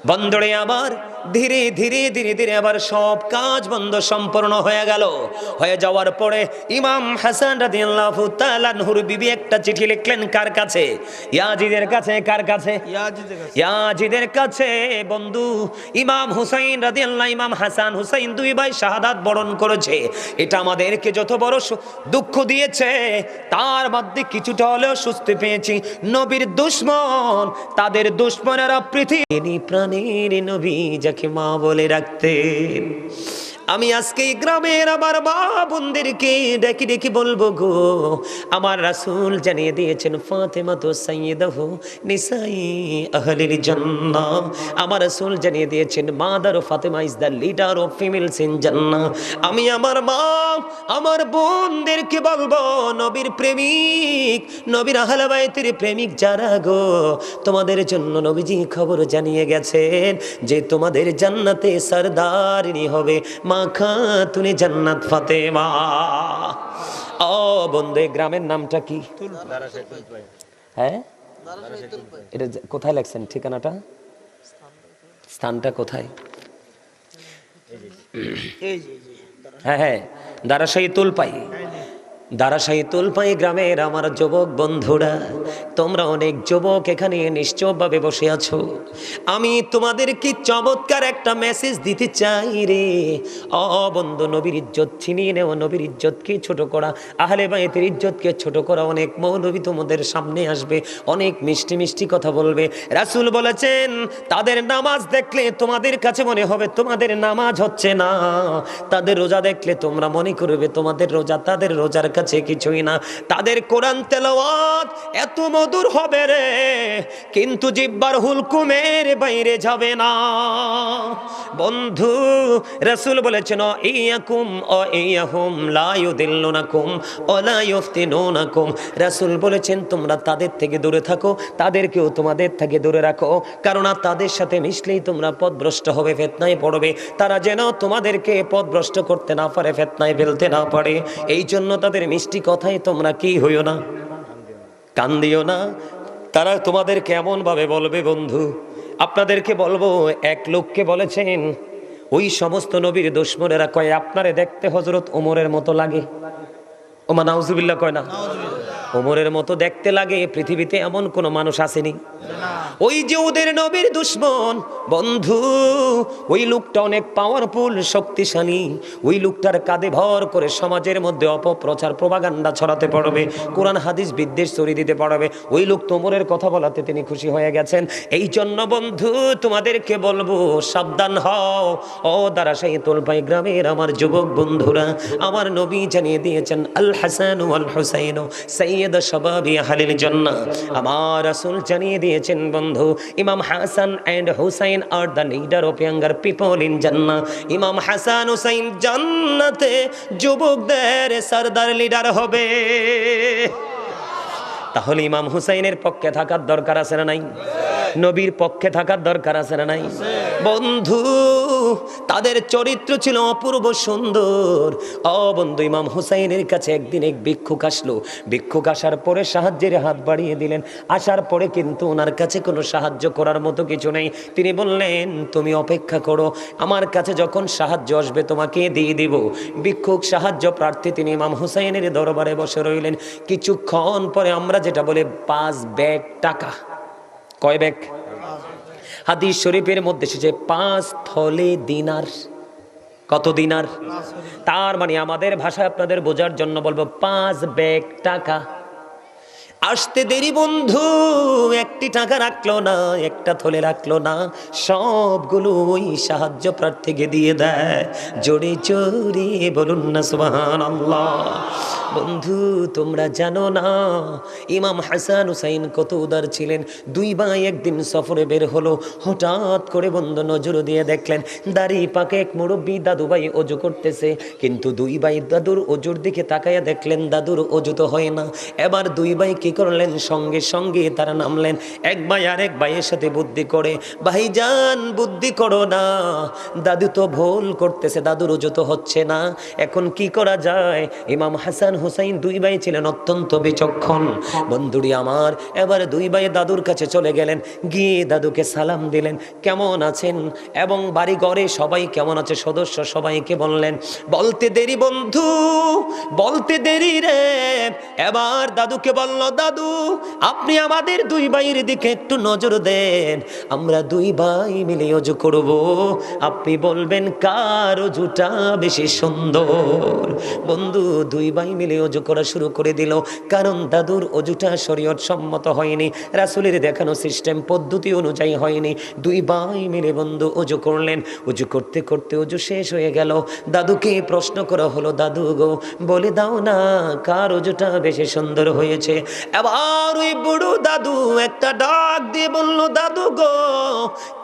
বন্ধুরে আবার ধীরে ধীরে ধীরে ধীরে আবার সব কাজ বন্ধ সম্পূর্ণ হয়ে গেল। হয়ে যাওয়ার পরে ইমাম হাসান রাদিয়াল্লাহু তাআলা আনহুর বিবি একটা চিঠি লিখলেন, কার কাছে? ইয়াজিদের কাছে। কার কাছে? ইয়াজিদের কাছে। বন্ধু, ইমাম হুসাইন রাদিয়াল্লাহু, ইমাম হাসান হুসাইন 2 ভাই শাহাদাত বরণ করেছে। এটা আমাদেরকে যত বড় দুঃখ দিয়েছে, তার মধ্যে কিছুটা হলেও স্বস্তি পেয়েছি। নবীর দুশমন, তাদের দুশমনেরা পৃথিবী প্রাণীর নবী যাকে মা বলে রাখতেন। আমি আজকে গ্রামের আমার মা বোনদেরকে ডেকে ডেকে বলবো গো, আমার রাসূল জানিয়ে দিয়েছেন ফাতেমা তো সাইয়্যিদাহু নিসাই আহলিল জান্নাহ। আমার রাসূল জানিয়ে দিয়েছেন mother Fatema is the leader of females in জান্নাহ। আমি আমার মা, আমার বোনদেরকে বলবো, নবীর প্রেমিক, নবীর আহলে বাইতের প্রেমিক যারা গো, তোমাদের জন্য নবীজি খবর জানিয়ে গেছেন যে তোমাদের জান্নাতে সরদারিনী হবে মা খাতুনে জান্নাত ফাতেমা। ও বন্ধু, গ্রামের নামটা কি? হ্যাঁ, এটা কোথায় লেখছেন ঠিকানাটা? স্থানটা কোথায়? হ্যাঁ হ্যাঁ, দারাশাহী তুলপাই। দারাশাহী তুলপাই গ্রামের আমার যুবক বন্ধুরা, তোমরা অনেক যুবক এখানে নিশ্চয়ভাবে বসে আছো। আমি তোমাদেরকে চমৎকার একটা মেসেজ দিতে চাই রে। বন্ধু, নবীর ইজ্জত ছিনিয়ে নেওয়া, নবীর ইজ্জতকে ছোট করা, আহলে বাইতের ইজ্জতকে ছোট করা। অনেক মৌলবী তোমাদের সামনে আসবে, অনেক মিষ্টি মিষ্টি কথা বলবে। রাসূল বলেছেন তাদের নামাজ দেখলে তোমাদের কাছে মনে হবে তোমাদের নামাজ হচ্ছে না, তাদের রোজা দেখলে তোমরা মনে করবে তোমাদের রোজা তাদের রোজার কাছে কিছুই না। তাদের কোরআন তেলাওয়াত এত মধুর হবে রে, কিন্তু জিহ্বার হুলকুমের বাইরে যাবে না। বন্ধু, রাসূল বলেছেন ইয়াকুম ও ইয়াহুম লা ইউদিল্লুনাকুম ওয়া লা ইফতিনুনাকুম। রাসূল বলেছেন তোমরা তাদের থেকে দূরে থাকো, তাদেরকেও তোমাদের থেকে দূরে রাখো, কারণ তাদের সাথে মিশলেই তোমরা পথভ্রষ্ট হবে, ফিতনায় পড়বে। তারা যেন তোমাদেরকে পথভ্রষ্ট করতে না পারে, ফিতনায় ফেলতে না পারে। এই জন্য তাদের মিষ্টি কথায় তোমরা কি হইও না, কান দিও না। তারা তোমাদেরকে এমন ভাবে বলবে, বন্ধু আপনাদেরকে বলবো, এক লোককে বলেছেন ওই সমস্ত নবীর দুশমনেরা কয় আপনারে দেখতে হযরত ওমরের মতো লাগে। ওমা নাউজুবিল্লাহ কয় না, ওমরের মতো দেখতে লাগে। পৃথিবীতে এমন কোন মানুষ আসেনি। ওই যে ওদের নবীর দুশমন, বন্ধু ওই লোকটা অনেক পাওয়ারফুল, শক্তিশালী। ওই লোকটার কাঁধে ভর করে সমাজের মধ্যে অপপ্রচার, প্রপাগান্ডা ছড়াতে পারবে, কোরআন হাদিস বিদ্বেষ ছড়িয়ে দিতে পারবে। ওই লোক তোমরের কথা বলাতে তিনি খুশি হয়ে গেছেন। এই জন্য বন্ধু তোমাদেরকে বলবো, সাবধান হও। ও দারাসাইতুল ভাই গ্রামের আমার যুবক বন্ধুরা, আমার নবী জানিয়ে দিয়েছেন আল হাসান ওয়াল হুসাইন সাইয়্যিদ শাবাবি আহলিল জান্নাহ। আমার রাসূল জানিয়ে দিয়েছেন বন্ধু, Imam Hasan and Husain are the leader of younger people in Jannah. Imam Hasan Hussain জান্নাতে যুবকদের সরদার লিডার হবে। তাহলে ইমাম হুসাইনের পক্ষে থাকার দরকার আছে না নাই? নবীর পক্ষে থাকার দরকার আছে না নাই? বন্ধু তাদের চরিত্র ছিল অপূর্ব সুন্দর। ও বন্ধু, ইমাম হুসাইনের কাছে একদিন এক ভিক্ষুক আসলো। ভিক্ষুক আসার পরে সাহায্যের হাত বাড়িয়ে দিলেন। আসার পরে কিন্তু ওনার কাছে কোনো সাহায্য করার মতো কিছু নেই। তিনি বললেন তুমি অপেক্ষা করো, আমার কাছে যখন সাহায্য আসবে তোমাকে দিয়ে দিব। ভিক্ষুক সাহায্য প্রার্থী, তিনি ইমাম হুসাইনের দরবারে বসে রইলেন। কিছুক্ষণ পরে আমরা যেটা বলে 5 ব্যাগ টাকা, কয় ব্যাগ? হাদিস শরীফের মধ্যে এসেছে 5 থলে দিনার। কত দিনার? তার মানে আমাদের ভাষায় আপনাদের বোঝার জন্য বলবো 5 ব্যাগ টাকা। আসতে দেরি বন্ধু, একটি টাকা রাখলো না, একটা থলে রাখলো না, সবগুলো ওই সাহায্য প্রার্থীকে দিয়ে দেয়। জোরে জোরে বলুন না সুবহানাল্লাহ। বন্ধু তোমরা জানো না ইমাম হাসান হুসাইন কত উদার ছিলেন। 2 ভাই একদিন সফরে বের হলো। হঠাৎ করে বন্ধু নজর দিয়ে দেখলেন দাড়ি পাকে এক মুরব্বী দাদু ভাই অজু করতেছে। কিন্তু 2 ভাই দাদুর অজুর দিকে তাকাইয়া দেখলেন দাদুর অজু তো হয় না। এবার 2 ভাই কি করলেন, সঙ্গে সঙ্গে তারা নামলেন। এক ভাই আরেক ভাইয়ের সাথে বুদ্ধি করে, ভাইজান বুদ্ধি করো না, দাদু তো ভুল করতেছে, দাদুর অজু তো হচ্ছে না, এখন কি করা যায়? ইমাম হাসান হুসাইন 2 ভাই ছিলেন অত্যন্ত বিচক্ষণ। বন্ধুরি আমার, এবার 2 ভাই দাদুর কাছে চলে গেলেন, গিয়ে দাদুকে সালাম দিলেন, কেমন আছেন, এবং বাড়ি ঘরে সবাই কেমন আছে সদস্য সবাইকে বললেন। বলতে দেরি বন্ধু, বলতে দেরি রে। এবার দাদুকে বলল, দাদু আপনি আমাদের 2 ভাইয়ের দিকে একটু নজর দেন, আমরা 2 ভাই মিলে অজু করব, আপনি বলবেন কার অজুটা বেশি সুন্দর। বন্ধু 2 ভাই মিলে অজু করা শুরু করে দিল, কারণ দাদুর অজুটা শরীয়ত সম্মত হয়নি, রাসূলের দেখানো সিস্টেম পদ্ধতি অনুযায়ী হয়নি। 2 ভাই মিলে বন্ধু অজু করলেন। অজু করতে করতে অজু শেষ হয়ে গেল। দাদুকে প্রশ্ন করা হলো, দাদু গো বলে দাও না কার অজুটা বেশি সুন্দর হয়েছে। এবার ওই বুড়ো দাদু একটা ডাক দিয়ে বলল, দাদু গো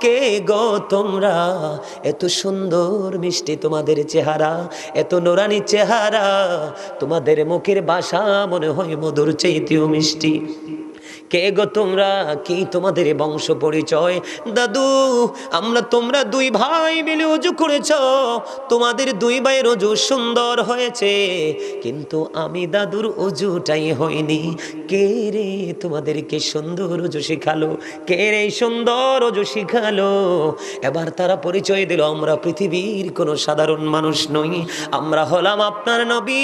কে গো তোমরা, এত সুন্দর মিষ্টি তোমাদের চেহারা, এত নোরানি চেহারা, তোমাদের মুখের ভাষা মনে হয় মধুর চাইতেও মিষ্টি। কে গো তোমরা, কি তোমাদের বংশ পরিচয়? দাদু আমরা তোমরা 2 ভাই মিলে অজু করেছ, তোমাদের 2 ভাইয়ের অজু সুন্দর হয়েছে, কিন্তু আমি দাদুর অজুটাই হয়নি। কে রে তোমাদেরকে সুন্দর অজু শিখালো, কে রে সুন্দর অজু শিখালো? এবার তারা পরিচয় দিল, আমরা পৃথিবীর কোনো সাধারণ মানুষ নই, আমরা হলাম আপনার নবী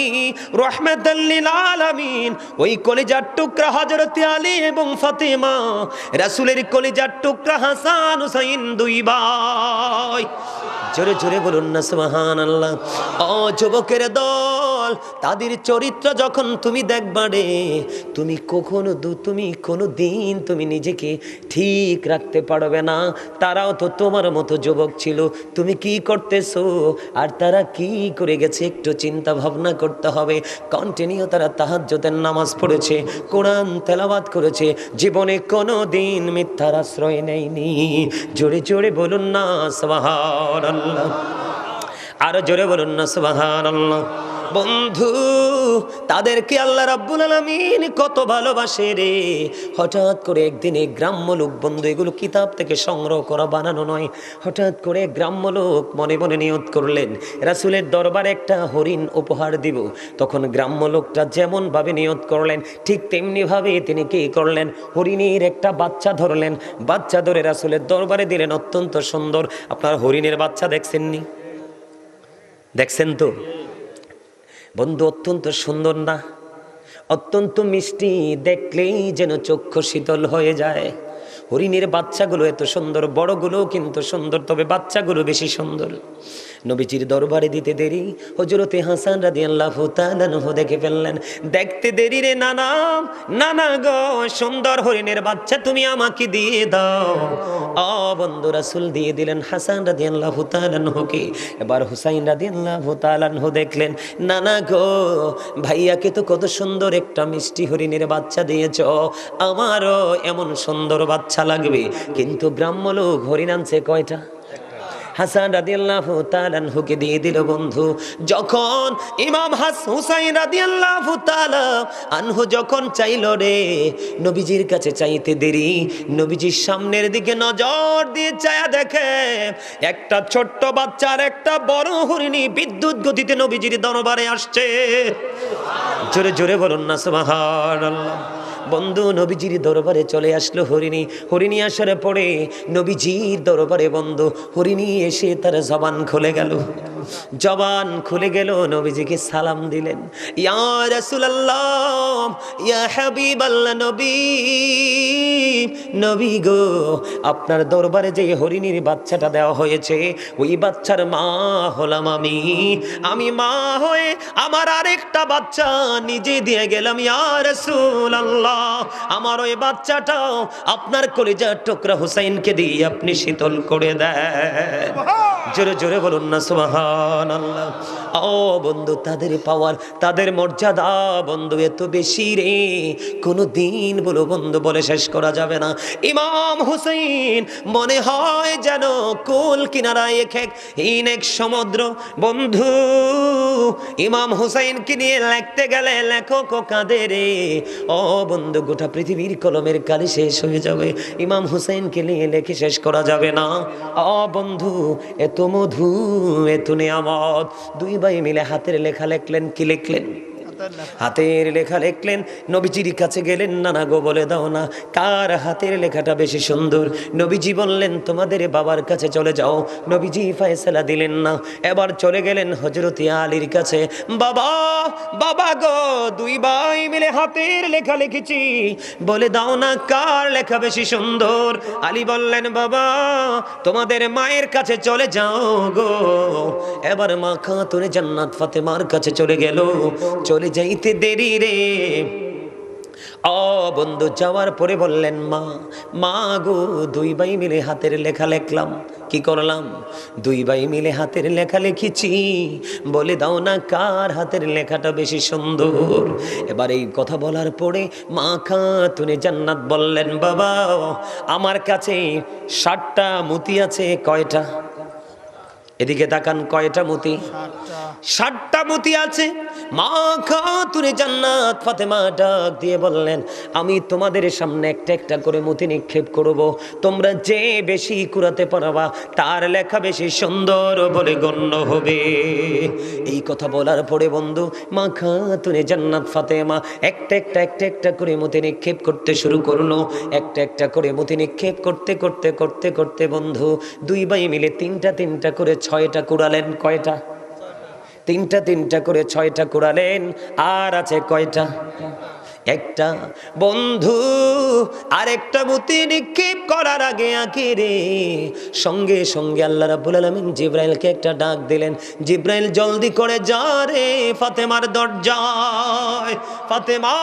রাহমাতাল লিল আলামিন। ওই কলিজার টুকরা হযরত আলী এবং ফাতেমা, রাসূলের কলিজার টুকরা হাসান হুসাইন 2 ভাই। জোরে জোরে বলুন না সুবহানাল্লাহ। ও যুবকের দল, বল, তাদের চরিত্র যখন তুমি দেখবা রে, তুমি কোনো দিন তুমি নিজেকে ঠিক রাখতে পারবে না। তারাও তো তোমার মতো যুবক ছিল, তুমি কি করতেছো আর তারা কি করে গেছে একটু চিন্তা ভাবনা করতে হবে। কন্টিনিউ তারা তাহাজ্জুদের নামাজ পড়েছে, কোরআন তেলাওয়াত করেছে, জীবনে কোনো দিন মিথ্যার আশ্রয় নেয়নি। জোরে জোরে বলুন না সুবহানাল্লাহ, আরো জোরে বলুন না সুবহানাল্লাহ। বন্ধু, তাদেরকে আল্লাহ রাব্বুল আলামিন কত ভালোবাসে রে। হঠাৎ করে একদিনে গ্রাম্য লোক, বন্ধু এগুলো কিতাব থেকে সংগ্রহ করা, বানানো নয়, হঠাৎ করে গ্রাম্য লোক মনে মনে নিয়ত করলেন রাসূলের দরবারে একটা হরিণ উপহার দিব। তখন গ্রাম্য লোকটা যেমন ভাবে নিয়ত করলেন ঠিক তেমনি ভাবে তিনি কি করলেন, হরিণের একটা বাচ্চা ধরলেন, বাচ্চা ধরে রাসূলের দরবারে দিলেন। অত্যন্ত সুন্দর। আপনার হরিণের বাচ্চা দেখছেননি? দেখছেন তো বন্ধু, অত্যন্ত সুন্দর না? অত্যন্ত মিষ্টি, দেখলেই যেন চক্ষু শীতল হয়ে যায়। হরিণের বাচ্চাগুলো এত সুন্দর, বড়গুলোও কিন্তু সুন্দর, তবে বাচ্চাগুলো বেশি সুন্দর। নবীজির দরবারে দিতে দেরি, হযরতে হাসান রাদিয়াল্লাহু তাআলা আনহু দেখে ফেললেন। দেখতে দেরি রে নানা, নানা গো, সুন্দর হরিণের বাচ্চা তুমি আমাকে দিয়ে দাও। বন্ধু রাসূল দিয়ে দিলেন হাসান রাদিয়াল্লাহু তাআলা আনহুকে। এবার হুসাইন রাদিয়াল্লাহু তাআলা আনহু দেখলেন, নানা গো, ভাইয়াকে তো কত সুন্দর একটা মিষ্টি হরিণের বাচ্চা দিয়েছ, আমারও এমন সুন্দর বাচ্চা লাগবে। কিন্তু গ্রাম্য লোক হরিণ আনছে কয়টা? হাসান রাদিয়াল্লাহু তাআলা আনহুকে দিয়ে দিল। বন্ধু, যখন ইমাম হুসাইন রাদিয়াল্লাহু তাআলা আনহু যখন চাইলো রে, নবীজির কাছে চাইতে দেরি, নবীজির সামনের দিকে নজর দিয়ে চায়া দেখে একটা ছোট্ট বাচ্চার একটা বড় হরিণী বিদ্যুৎ গতিতে নবীজির দরবারে আসছে। জোরে জোরে বলুন না সুবহানাল্লাহ। বন্ধু, নবীজির দরবারে চলে আসলো হরিণী। হরিণী আসার পরে নবীজির দরবারে বন্ধু হরিণী এসে তার জবান খুলে গেল। জবান খুলে গেল, নবীজিকে সালাম দিলেন, ইয়া রাসূলুল্লাহ, ইয়া হাবিবাল্লাহ, নবী গো, আপনার দরবারে যে হরিণীর বাচ্চাটা দেওয়া হয়েছে, ওই বাচ্চার মা হলাম আমি মা হয়ে আমার আরেকটা বাচ্চা নিজে দিয়ে গেলাম। ইয়া রাসূলুল্লাহ, আমার ওই বাচ্চাটাও আপনার কলিজার টুকরা হুসাইনকে দিয়ে আপনি শীতল করে দেন। জোরে জোরে বলুন না সুবহানাল্লাহ। বন্ধু, তাদের পাওয়ার, তাদের মর্যাদা বন্ধু এত বেশি রে, কোনো দিন বলো বন্ধু বলে শেষ করা যাবে না। ইমাম হুসাইন মনে হয় যেন কুল কিনারায় এক সমুদ্র। বন্ধু, ইমাম হুসাইনকে নিয়ে লিখতে গেলে লেখক কাঁদে রে। বন্ধু, গোটা পৃথিবীর কলমের কালি শেষ হয়ে যাবে, ইমাম হুসাইনকে নিয়ে লেখে শেষ করা যাবে না। বন্ধু, এত মধু, এত নিয়ামত, দুই ভাই মিলে হাতের লেখা লিখলেন। কি লিখলেন? হাতের লেখা লিখলেন। নবীজির কাছে গেলেন, নানা গো বলে দাও না কার হাতের লেখাটা বেশি সুন্দর। নবীজি বললেন, তোমাদের বাবার কাছে চলে যাও। নবীজি ফয়সালা দিলেন না, এবার চলে গেলেন হযরত আলীর কাছে। বাবা, বাবা গো, দুই ভাই মিলে হাতের লেখা লিখেছি, বলে দাও না কার লেখা বেশি সুন্দর। আলী বললেন, বাবা তোমাদের মায়ের কাছে চলে যাও গো। এবার মা খাতুনে জান্নাত ফাতেমার কাছে চলে গেল। চলে যাইতে দেরি রে। বন্ধু, যাওয়ার পরে বললেন, মা গো, দুই ভাই মিলে হাতের লেখা লিখলাম। কি করলাম? দুই ভাই মিলে হাতের লেখা লিখেছি, বলে দাও না কার হাতের লেখাটা বেশি সুন্দর। এবার এই কথা বলার পরে মা খাতুনে জান্নাত বললেন, বাবা আমার কাছে 60টা মতি আছে। কয়টা? এদিকে তাকান, কয়টা মতি? 60টা মতি আছে। মা খাতুনে জান্নাত ফাতেমা ডাক দিয়ে বললেন, আমি তোমাদের সামনে একটা একটা করে মতি নিক্ষেপ করব, তোমরা যে বেশি কুড়াতে পারবা তার লেখা বেশি সুন্দর বলে গণ্য হবে। এই কথা বলার পরে বন্ধু, মা খাতুনে জান্নাত ফাতেমা একটা একটা করে মতি নিক্ষেপ করতে শুরু করলো। একটা একটা করে মতি নিক্ষেপ করতে করতে করতে করতে বন্ধু, দুই ভাই মিলে তিনটা করে 6টা কুড়ালেন। কয়টা? তিনটা করে 6টা কুড়ালেন। আর আছে কয়টা? একটা বন্ধু আরেকটা মুতি নিক্ষেপ করার আগে আখিরে সঙ্গে সঙ্গে আল্লাহ রাব্বুল আলামিন জিব্রাইলকে একটা ডাক দিলেন, জিব্রাইল জলদি করে যা রে ফাতেমার দরজায়। ফাতেমা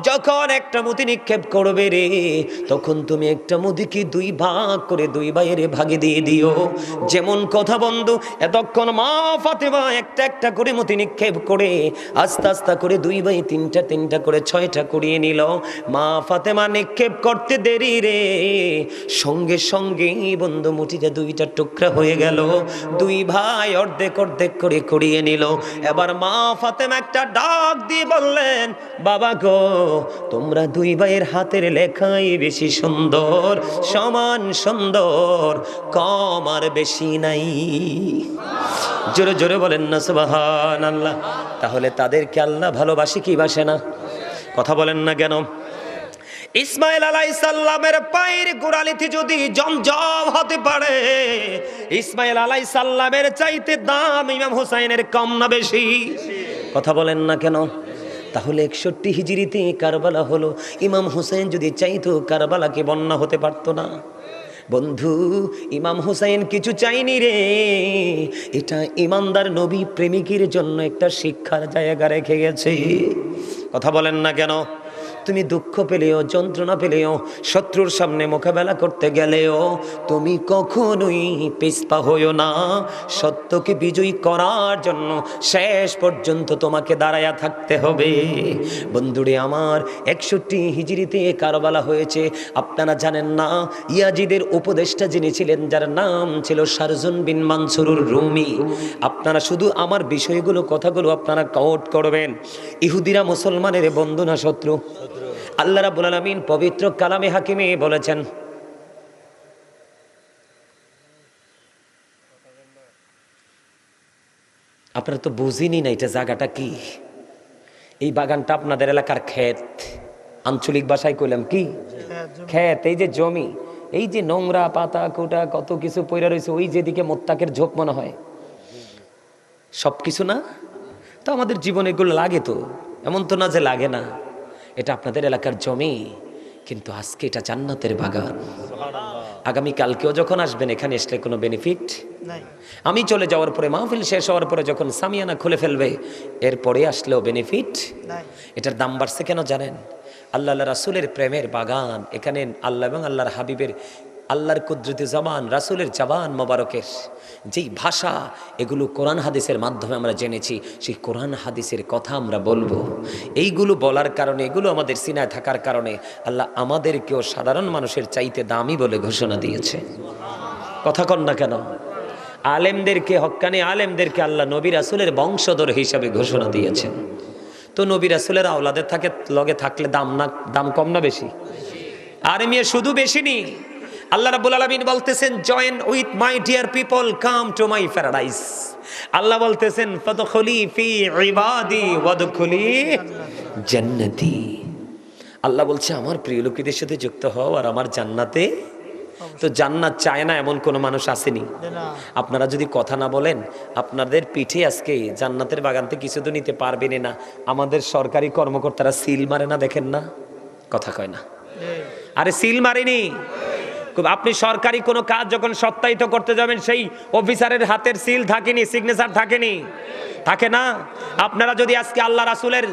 যখন একটা মুতি নিক্ষেপ করবে রে, তখন তুমি একটা মুদিকে দুই ভাগ করে দুই ভাইয়ের ভাগে দিয়ে দিও। যেমন কথা বন্ধু, এতক্ষণ মা ফাতেমা একটা একটা করে মুতি নিক্ষেপ করে আস্তে আস্তে করে দুই ভাই তিনটা তিনটা করে ছয়টা করিয়ে নিল। মা ফাতেমা নিক্ষেপ করতে দেরি রে, সঙ্গে সঙ্গে বন্ধু মুঠিটা দুইটা টুকরা হয়ে গেল। দুই ভাই অর্ধেক অর্ধেক করে করিয়ে নিল। এবার মা ফাতেমা একটা ডাক দিয়ে বললেন, বাবা গো, তোমরা দুই ভাইয়ের হাতের লেখাই বেশি সুন্দর, সমান সুন্দর, কম আর বেশি নাই। জোরে জোরে বলেন না সুবহানাল্লাহ। তাহলে তাদেরকে আল্লাহ ভালোবাসে কি বাসে না? কথা বলেন না কেন? ইসমাইল আলাইহিস সালামের পায়ের গোড়ালিতে যদি জমজম হতে পারে, ইসমাইল আলাইহিস সালামের চাইতে দাম ইমাম হুসাইনের কম না বেশি? কথা বলেন না কেন? তাহলে 61 হিজরিতে কারবালা হলো। ইমাম হুসাইন যদি চাইতো কারবালাকে বন্যা হতে পারতো না। বন্ধু, ইমাম হুসাইন কিছু চাইনি রে, এটা ইমানদার নবী প্রেমিকের জন্য একটা শিক্ষার জায়গা রেখে গেছে। কথা বলেন না কেন? তুমি দুঃখ পেলেও যন্ত্রণা পেলেও শত্রুর সামনে মোকাবেলা করতে গেলেও তুমি কখনোই পিছপা হইও না। সত্যকে বিজয়ী করার জন্য শেষ পর্যন্ত তোমাকে দাঁড়ায়া থাকতে হবে। বন্ধুরে আমার, 61 হিজরিতে কারবালা হয়েছে। আপনারা জানেন না, ইয়াজিদের উপদেষ্টা যিনি ছিলেন, যার নাম ছিল শারজুন বিন মানসুরুর রুমি। আপনারা শুধু আমার বিষয়গুলো কথাগুলো আপনারা কাউট করবেন। ইহুদিরা মুসলমানের বন্ধু না শত্রু? আল্লাহ রাব্বুল আলামিন পবিত্র কালামে হাকিমে বলেছেন, আপনারা তো বুঝিনি না এটা জায়গাটা কি। এই বাগানটা আপনাদের এলাকার ক্ষেত, আঞ্চলিক ভাষায় কইলাম কি ক্ষেত। এই যে জমি, এই যে নোংরা পাতা কোটা কত কিছু পইরা রয়েছে, ওই যেদিকে মোত্তাকের ঝোপ মনে হয়, সবকিছু না তো আমাদের জীবনে এগুলো লাগে তো, এমন তো না যে লাগে না। এটা আপনাদের এলাকার জমি, কিন্তু আজকে এটা জান্নাতের বাগান। আগামী কালকেও যখন আসবেন, এখানে আসলে কোনো বেনিফিট নাই। আমি চলে যাওয়ার পরে, মাহফিল শেষ হওয়ার পরে যখন সামিয়ানা খুলে ফেলবে, এরপরে আসলেও বেনিফিট নাই। এটার দাম বাড়ছে কেন জানেন? আল্লাহ রাসূলের প্রেমের বাগান। এখানে আল্লাহ এবং আল্লাহর হাবিবের, আল্লাহর কুদরতি জবান, রাসূলের জবান মোবারকের যেই ভাষা, এগুলো কোরআন হাদিসের মাধ্যমে আমরা জেনেছি। সেই কোরআন হাদিসের কথা আমরা বলবো। এইগুলো বলার কারণে, এগুলো আমাদের সিনায় থাকার কারণে আল্লাহ আমাদেরকেও সাধারণ মানুষের চাইতে দামি বলে ঘোষণা দিয়েছে। কথা কন না কেন? আলেমদেরকে, হক্কানি আলেমদেরকে আল্লাহ নবী রাসূলের বংশধর হিসাবে ঘোষণা দিয়েছেন। তো নবী রাসূলের আওলাদের লগে থাকলে দাম কম না বেশি? আর মিয়া শুধু বেশি নি, আল্লাহ রাব্বুল আলামিন বলতেছেন, join with my dear people, come to my paradise. আল্লাহ বলতেছেন, ফাদখুলি ফি ইবাদি ওয়াদখুলি জান্নাতি। আল্লাহ বলছে, আমার প্রিয় লোকেদের সাথে যুক্ত হও আর আমার জান্নাতে। তো জান্নাত চায় না এমন কোন মানুষ আসেনি? আপনারা যদি কথা না বলেন, আপনাদের পিঠে আজকে জান্নাতের বাগান থেকে কিছু তো নিতে পারবেন না। আমাদের সরকারি কর্মকর্তারা সিল মারে না, দেখেন না? কথা কয় না? আরে সিল মারেনি। আপনি সরকারি কোনো কাজ যখন সত্যায়িত করতে যাবেন, সেই অফিসারের হাতের সিল থাকেনি, সিগনেচার থাকেনি? থাকে না? আপনারা যদি আজকে আল্লাহ রাসূলের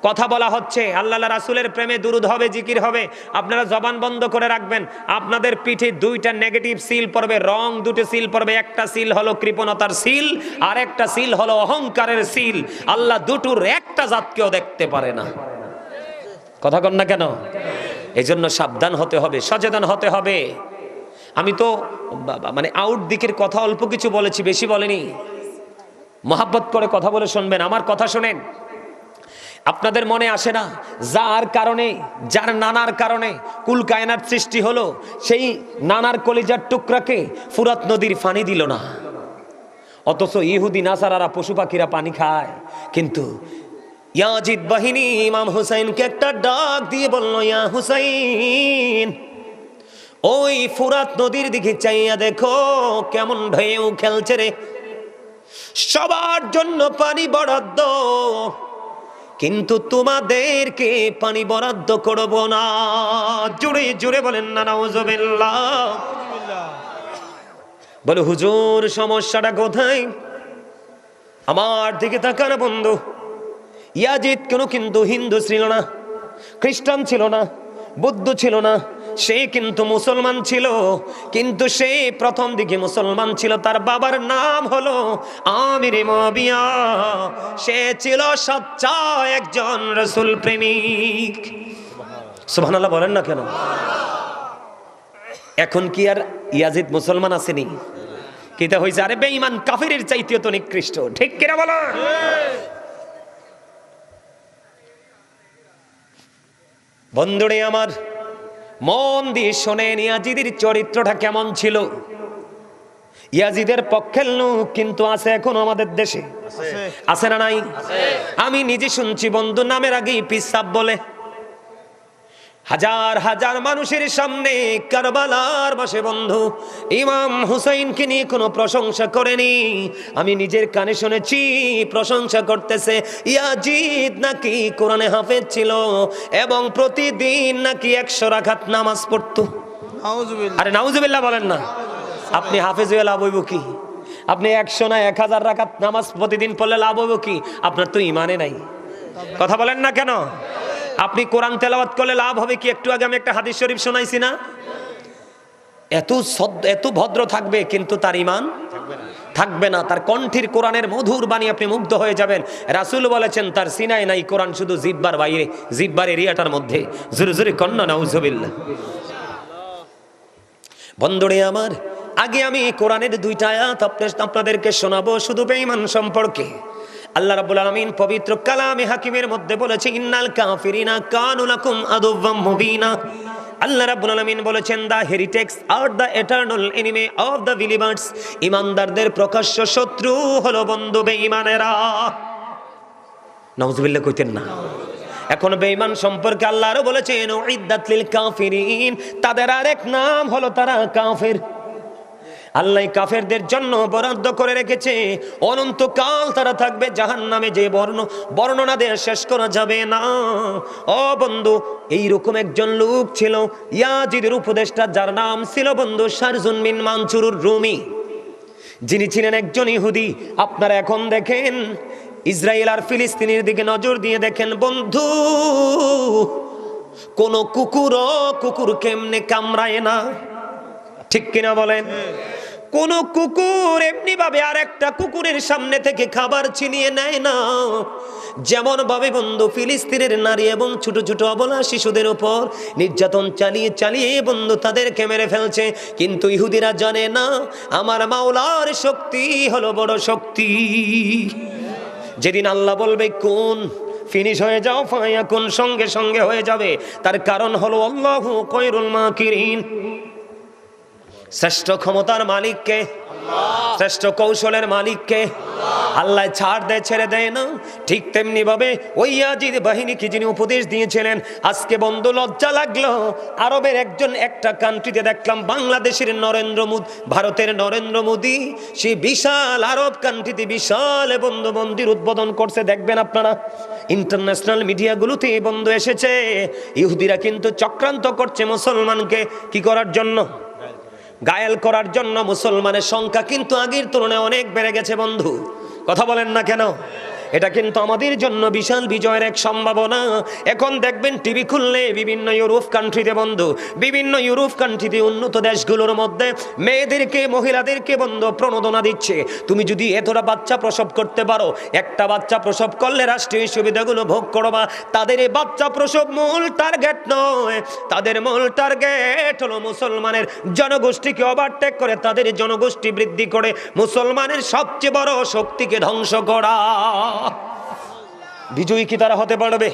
কথা বলা হচ্ছে, আল্লাহ রাসূলের প্রেমে দুরূদ হবে, জিকির হবে, আপনারা জবান বন্ধ করে রাখবেন। আপনাদের পিঠে দুইটা নেগেটিভ সিল পড়বে, রং দুটো সিল পড়বে। একটা সিল হলো কৃপণতার সিল, আর একটা সিল হলো অহংকারের সিল। আল্লাহ দুটোর একটা জাতকেও দেখতে পারে না। কথা কন না কেন? এই জন্য সাবধান হতে হবে, সচেতন হতে হবে। আমি তো মানে আউট দিকের কথা অল্প কিছু বলেছি, বেশি বলেনি। মহাব্বত করে কথা বলে শুনবেন, আমার কথা শোনেন। আপনাদের মনে আসে না, যার কারণে, যার নানার কারণে কুল কায়নাত সৃষ্টি হলো, সেই নানার কলিজার টুকরাকে ফুরাত নদীর পানি দিল না, অথচ ইহুদি নাসারারা পশু পাখিরা পানি খায়। কিন্তু ইয়াজিদ বাহিনী ইমাম হুসাইনকে একটা ডাক দিয়ে বলল, ইয়া হুসাইন, ওই ফুরাত নদীর দিকে চাইয়া দেখো কেমন ঢেউ খেলছে রে, সবার জন্য পানি বরাদ্দ, কিন্তু তোমাদেরকে পানি বরাদ্দ করব না। জোরে জোরে বলেন না নাউজুবিল্লাহ। বলে হুজুর সমস্যাটা কোথায়? আমার দিকে তাকান বন্ধু। ইয়াজিদ কিন্তু হিন্দু ছিল না, খ্রিস্টান ছিল না, বৌদ্ধ ছিল না, সে কিন্তু মুসলমান ছিল। কিন্তু সে প্রথম দিকে মুসলমান ছিল। তার বাবার নাম হলো আমির মুয়াবিয়া। সে ছিল সচ্চা একজন রাসূল প্রেমিক। সুবহানাল্লাহ বলেন না কেন? এখন কি আর ইয়াজিদ মুসলমান আসেনি? কিতা হইছে? আরে বেঈমান কাফিরের চাইতেও তো নিকৃষ্ট। ঠিক কিনা বলো? বন্ধুরে আমার, মন দিয়ে শোনেন ইয়াজিদের চরিত্রটা কেমন ছিল। ইয়াজিদের পক্ষের লোক কিন্তু আছে এখন আমাদের দেশে, আছে না নাই? আমি নিজে শুনছি বন্ধু, নামের আগেই পিসাব বলে। হাজার হাজার মানুষের সামনে কারবালার বসে বন্ধু ইমাম হুসাইনকে নিয়ে কোনো প্রশংসা করেনি। আমি নিজের কানে শুনেছি প্রশংসা করতেছে ইয়াজিদ নাকি কোরআনে হাফেজ ছিল এবং প্রতিদিন নাকি 100 রাকাত নামাজ পড়তো। আরে নাউজুবিল্লাহ বলেন না। আপনি হাফেজ হয়ে লাভ হইব কি? আপনি 100 না 1000 রাকাত নামাজ প্রতিদিন পড়লে লাভ হইব কি? আপনার তো ইমানে নাই। কথা বলেন না কেন? আপনি কোরআন তেলাওয়াত করলে লাভ হবে কি? একটু আগে আমি একটা হাদিস শরীফ শোনাইছি না? এত ভদ্র থাকবে কিন্তু তার ঈমান থাকবে না। তার কণ্ঠের কোরআনের মধুর বাণী আপনি মুগ্ধ হয়ে যাবেন। রাসূল বলেছেন তার সিনায় নাই কোরআন, শুধু জিহ্বার বাইরে, জিহ্বার এরিয়াটার মধ্যে। জোরে জোরে কন্না নাউজুবিল্লাহ। বন্ধুরে আমার, আগে আমি কোরআনের 2টা আয়াত আপনাদেরকে শোনাবো শুধু বেঈমান সম্পর্কে। আল্লাহ রাব্বুল আলামিন পবিত্র কালামে হাকিমের মধ্যে বলেছে ইন্নাল কাফিরিনা কানু লাকুম আদুওয়াম মুবিনা। আল্লাহ রাব্বুল আলামিন বলেছেন the heretics are the eternal enemy of the believers. ঈমানদারদের প্রকাশ্য শত্রু হলো বন্ধু বেঈমানেরা। নাউজুবিল্লাহ কইতেন না? এখন বেঈমান সম্পর্কে আল্লাহ আরো বলেছেন উইদ্দাত লিল কাফিরিন, তাদের আরেক নাম হলো তারা কাফের। আল্লাহ কাফেরদের জন্য বরাদ্দ করে রেখেছে অনন্তকাল তারা থাকবে জাহান্নামে, যে বর্ণনা দিয়ে শেষ করা যাবে না। ও বন্ধু, এইরকম একজন লোক ছিল ইয়াজিদের উপদেষ্টা, যার নাম ছিল বন্ধু শারজুন বিন মানসুরুর রুমি, যিনি ছিলেন একজন ইহুদি। আপনারা এখন দেখেন ইসরায়েল আর ফিলিস্তিনের দিকে নজর দিয়ে দেখেন বন্ধু, কোন কুকুর কেমনে কামড়ায় না। ঠিক কিনা বলেন? কোন কুকুর এমনি ভাবে আর একটা কুকুরের সামনে থেকে খাবার ছিনিয়ে নেয় না। যেমন ভাবে বন্ধু ফিলিস্তিনের নারী এবং ছোট ছোট অবলা শিশুদের উপর নির্যাতন চালিয়ে চালিয়ে বন্ধু তাদেরকে মেরে ফেলছে। কিন্তু ইহুদিরা জানে না আমার মাওলার শক্তি হলো বড় শক্তি। যেদিন আল্লাহ বলবে কোন ফিনিশ হয়ে যাও, ফায়াকুন সঙ্গে সঙ্গে হয়ে যাবে। তার কারণ হলো আল্লাহু খায়রুল মাকিরিন। শ্রেষ্ঠ ক্ষমতার মালিককে, শ্রেষ্ঠ কৌশলের মালিককে আল্লাহ ছাড় দেয়, ছেড়ে দেয় না। ঠিক তেমনি ভাবে ওই ইয়াজিদ বাহিনীকে যিনি উপদেশ দিয়েছিলেন, আজকে বন্ধু লজ্জা লাগলো আরবের একটা কান্ট্রিতে দেখলাম বাংলাদেশের নরেন্দ্র মোদি, ভারতের নরেন্দ্র মোদি, সেই বিশাল আরব কান্ট্রিতে বিশাল বন্ধু মন্দির উদ্বোধন করছে। দেখবেন আপনারা ইন্টারন্যাশনাল মিডিয়াগুলোতে বন্ধু এসেছে। ইহুদিরা কিন্তু চক্রান্ত করছে মুসলমানকে কি করার জন্য? গায়েল করার জন্য। মুসলমানের সংখ্যা কিন্তু আগের তুলনায় অনেক বেড়ে গেছে বন্ধু। কথা বলেন না কেন? এটা কিন্তু আমাদের জন্য বিশাল বিজয়ের এক সম্ভাবনা। এখন দেখবেন টিভি খুললে বিভিন্ন ইউরোপ কান্ট্রিতে বন্ধু, বিভিন্ন ইউরোপ কান্ট্রিতে উন্নত দেশগুলোর মধ্যে মেয়েদেরকে, মহিলাদেরকে বন্ধু প্রণোদনা দিচ্ছে। তুমি যদি এতটা বাচ্চা প্রসব করতে পারো, একটা বাচ্চা প্রসব করলে রাষ্ট্রীয় সুবিধাগুলো ভোগ করবা। তাদের এই বাচ্চা প্রসব মূল টার্গেট নয়, তাদের মূল টার্গেট হলো মুসলমানের জনগোষ্ঠীকে ওভারটেক করে, তাদের জনগোষ্ঠী বৃদ্ধি করে মুসলমানের সবচেয়ে বড় শক্তিকে ধ্বংস করা। বিজয়ী কি তারা হতে পারবে?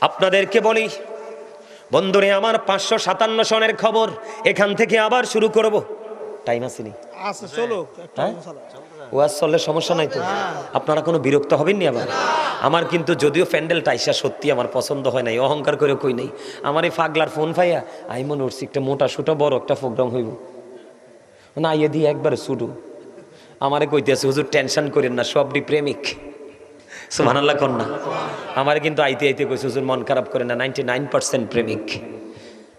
আপনাদেরকে বলি বন্ধুরে আমার 557 সনের খবর এখান থেকে আবার শুরু করব। টাইম আসেনি? আচ্ছা চলো, ওয়াজ চললে সমস্যা নাই তো? আপনারা কোনো বিরক্ত হবেন নি আবার? আমার কিন্তু যদিও প্যান্ডেলটা আইসা সত্যি আমার পছন্দ হয় নাই, অহংকার করে কই নাই। আমার এই পাগলার ফোন পাইয়া আমি মনে করছি একটা মোটা সোটা বড় একটা প্রোগ্রাম হইব না, ইয়ে দিয়ে একবারে শুরু। আমারে কইতেছে হুজুর টেনশন করেন না, সবটি প্রেমিক। সুবহানাল্লাহ কন্যা আমার কিন্তু আইতে আইতে কইছে হুজুর মন খারাপ করে না, 99% প্রেমিক।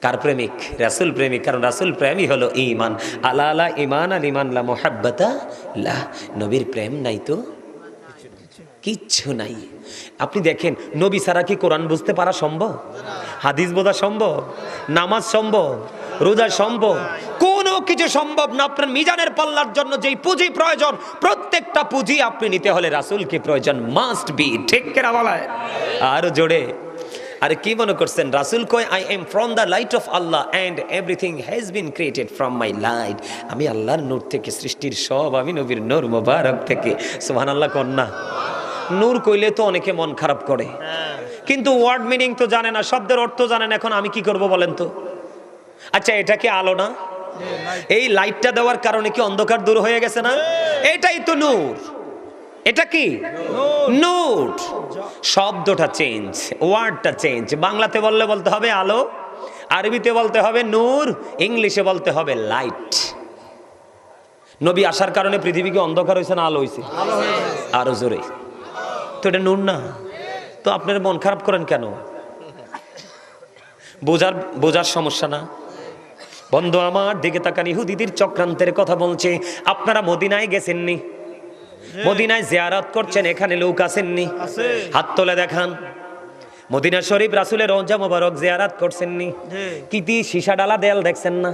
কার প্রেমিক? রাসূল প্রেমিক। কারণ রাসূল প্রেমই হলো ঈমান। আলা আলা ঈমান আল ঈমান লা মুহাব্বাতা লা, নবীর প্রেম নাই তো কিচ্ছু নাই। আপনি দেখেন নবী ছাড়া কি কোরআন বুঝতে পারা সম্ভব? হাদিস বোঝা সম্ভব? নামাজ সম্ভব? রোজা সম্ভব? কোনো কিছু সম্ভব না। আপনার মিজানের পাল্লার জন্য যেই পুঁজি প্রয়োজন, প্রত্যেকটা পুঁজি আপনি নিতে হলে রাসূলকে প্রয়োজন, মাস্ট বি। ঠিক কেনা বলায় আরো জোরে। আরে কি মনে করছেন রাসূল কয় I am from the light off Allah and everything has been created from my light. আমি আল্লাহর নূর থেকে, সৃষ্টির সব আমি নবীর নূর মোবারক থেকে। সুবহানাল্লাহ কন্যা। নূর কইলে তো অনেকে মন খারাপ করে, কিন্তু ওয়ার্ড মিনিং তো জানে না, শব্দের অর্থ জানে না। এখন আমি কি করব বলেন তো? আচ্ছা এটা কি আলো না? এই লাইটটা দেওয়ার কারণে কি অন্ধকার দূর হয়ে গেছে না? এটাই তো নূর। এটা কি নূর। শব্দটা চেঞ্জ, ওয়ার্ডটা চেঞ্জ। বাংলাতে বললে বলতে হবে আলো, আরবিতে বলতে হবে নূর, ইংলিশে বলতে হবে লাইট। নবী আসার কারণে পৃথিবীকে অন্ধকার হয়েছে না আলো হয়েছে? আরো জোরে। তো এটা নূর না? তো আপনার মন খারাপ করেন কেন? বোঝার সমস্যা না? বন্ধু আমার দিকে তাকান, ইহুদিদের চক্রান্তের কথা বলছে। আপনারা মদিনায় গেছেননি? মদিনায় জিয়ারত করছেন, এখানে লোক আসেননি? হাত তোলে দেখান। মদিনা শরীফ রাসূলের রওজা মোবারক জিয়ারত করছেননি? কি দিয়ে সীসা ডালা দেয়াল দেখছেন না?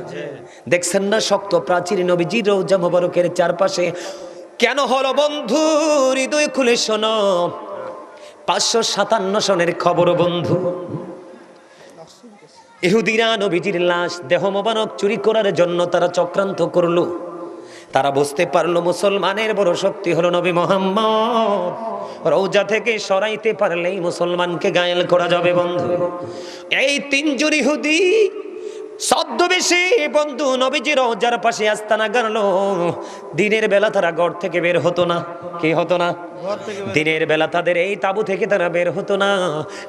দেখছেন না শক্ত প্রাচীর নবীজির রওজা মোবারকের চারপাশে? কেন হলো বন্ধু? হৃদয় খুলে শোনো, 557 সনের খবর বন্ধু। ইহুদিরা নবীজির লাশ দেহ মোবারক চুরি করার জন্য তারা চক্রান্ত করলো। তারা বুঝতে পারলো মুসলমানের বড় শক্তি হলো নবী মুহাম্মদ। রওজা থেকে সরাইতে পারলেই মুসলমানকে গায়েল করা যাবে বন্ধু। এই তিনজন ইহুদি ছদ্মবেশে বন্ধু নবীজির রওজার পাশে আস্তানা গাড়লো। দিনের বেলা তারা ঘর থেকে বের হতো না। কি হতো না? দিনের বেলা তাদের এই তাঁবু থেকে তারা বের হতো না।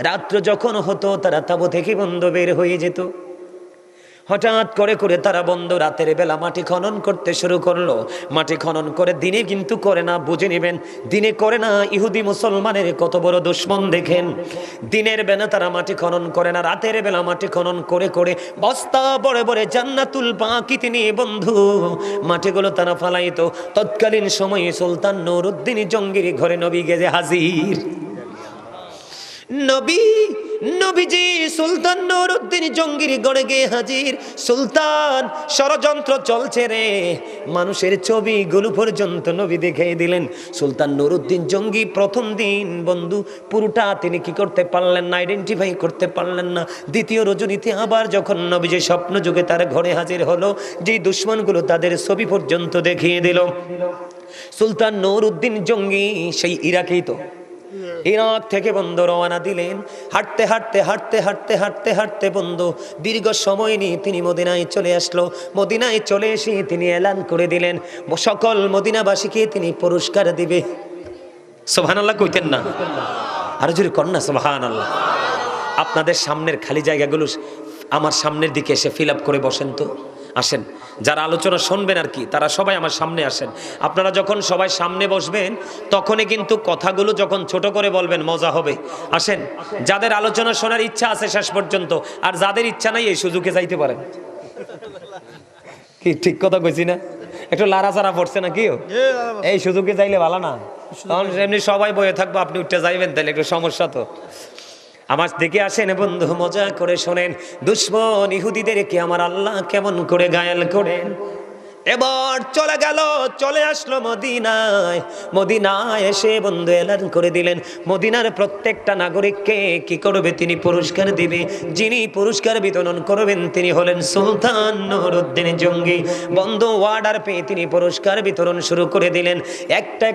রাত্র যখন হতো তারা তাঁবু থেকে বন্ধু বের হয়ে যেত। হঠাৎ করে করে তারা বন্ধ রাতের বেলা মাটি খনন করতে শুরু করলো। মাটি খনন করে, দিনে কিন্তু করে না, বুঝে নেবেন, দিনে করে না। ইহুদি মুসলমানের কত বড় দুশমন দেখেন। দিনের বেলা তারা মাটি খনন করে না, রাতের বেলা মাটি খনন করে করে বস্তা বড় বড় জান্নাতুল বাকিতে নিয়ে বন্ধু মাটিগুলো তারা ফালাইতো। তৎকালীন সময়ে সুলতান নুরউদ্দিন জঙ্গির ঘরে নবী গেজে হাজির। নবীজি সুলতান নুরউদ্দিন জঙ্গির গড়ে গিয়ে হাজির। সুলতান, ষড়যন্ত্র চলছে রে। মানুষের ছবিগুলো পর্যন্ত নবী দেখিয়ে দিলেন। সুলতান নুরউদ্দিন জঙ্গি প্রথম দিন বন্ধু পুরোটা তিনি কি করতে পারলেন না, আইডেন্টিফাই করতে পারলেন না। দ্বিতীয় রজনীতে আবার যখন নবীজি স্বপ্ন যুগে তার ঘরে হাজির হলো, যেই দুশমনগুলো তাদের ছবি পর্যন্ত দেখিয়ে দিল। সুলতান নুরউদ্দিন জঙ্গি সেই ইরাকেই তো, ইরাক থেকে বন্ধু রওনা দিলেন। হাঁটতে হাঁটতে হাঁটতে হাঁটতে হাঁটতে হাঁটতে বন্ধু দীর্ঘ সময় নিয়ে তিনি মদিনায় চলে আসলো। মদিনায় চলে এসে তিনি এলান করে দিলেন সকল মদিনাবাসীকে তিনি পুরস্কার দিবে। সুবহানাল্লাহ কইতেন না? আর জোরে কর না সুবহানাল্লাহ। আপনাদের সামনের খালি জায়গাগুলো আমার সামনের দিকে এসে ফিল আপ করে বসেন তো। আসেন, যারা আলোচনা শুনবেন আর কি, তারা সবাই আমার সামনে আসেন। আপনারা যখন সবাই সামনে বসবেন তখনই কিন্তু কথাগুলো যখন ছোট করে বলবেন, মজা হবে। আসেন, যাদের আলোচনা শোনার ইচ্ছা আছে শেষ পর্যন্ত, আর যাদের ইচ্ছা নাই এই সুযোগে যাইতে পারেন। কি ঠিক কথা কইছি না? একটু লাড়াচাড়া পড়ছে না কিও? এই সুযোগে যাইলে ভালো না, তখন এমনি সবাই বয়ে থাকবো, আপনি উঠতে যাইবেন, তাহলে একটু সমস্যা তো। আমার দিকে আসেন বন্ধু, মজা করে শোনেন। দুশমন ইহুদিদেরকে আমার আল্লাহ কেমন করে গায়েল করেন। এবার চলে আসলো মদিনায়। মদিনায় এসে বন্ধু এলান করে দিলেন মদিনার প্রত্যেকটা নাগরিককে কি করবে, তিনি পুরস্কার দিবে। যিনি পুরস্কার বিতরণ করবেন তিনি হলেন সুলতান নুরউদ্দিন জঙ্গি। বন্ধু অর্ডার পেয়ে তিনি পুরস্কার বিতরণ শুরু করে দিলেন। একটা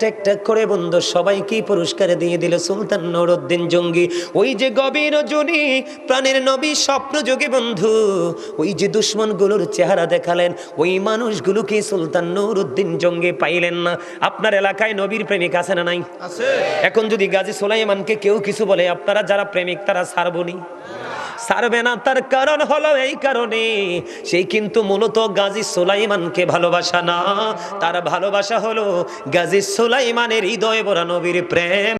একটা করে বন্ধু সবাইকে পুরস্কার দিয়ে দিল সুলতান নুরউদ্দিন জঙ্গি। ওই যে গভীর রজনী প্রাণের নবী স্বপ্ন যোগে বন্ধু ওই যে দুশমনগুলোর চেহারা দেখালেন, ওই মানুষগুলোকে সুলতান নুরউদ্দিন জঙ্গি পাইলেন না। আপনার এলাকায় নবীর প্রেমিক আছে না নাই? আছে। এখন যদি গাজী সুলাইমানকে কেউ কিছু বলে, আপনারা যারা প্রেমিক তারা ছাড়বনি? ছাড়বে না। তার কারণ হলো এই কারণে, সেই কিন্তু মূলত গাজী সুলাইমানকে ভালোবাসা না, তার ভালোবাসা হলো গাজী সুলাইমানের হৃদয়ে ভরা নবীর প্রেম।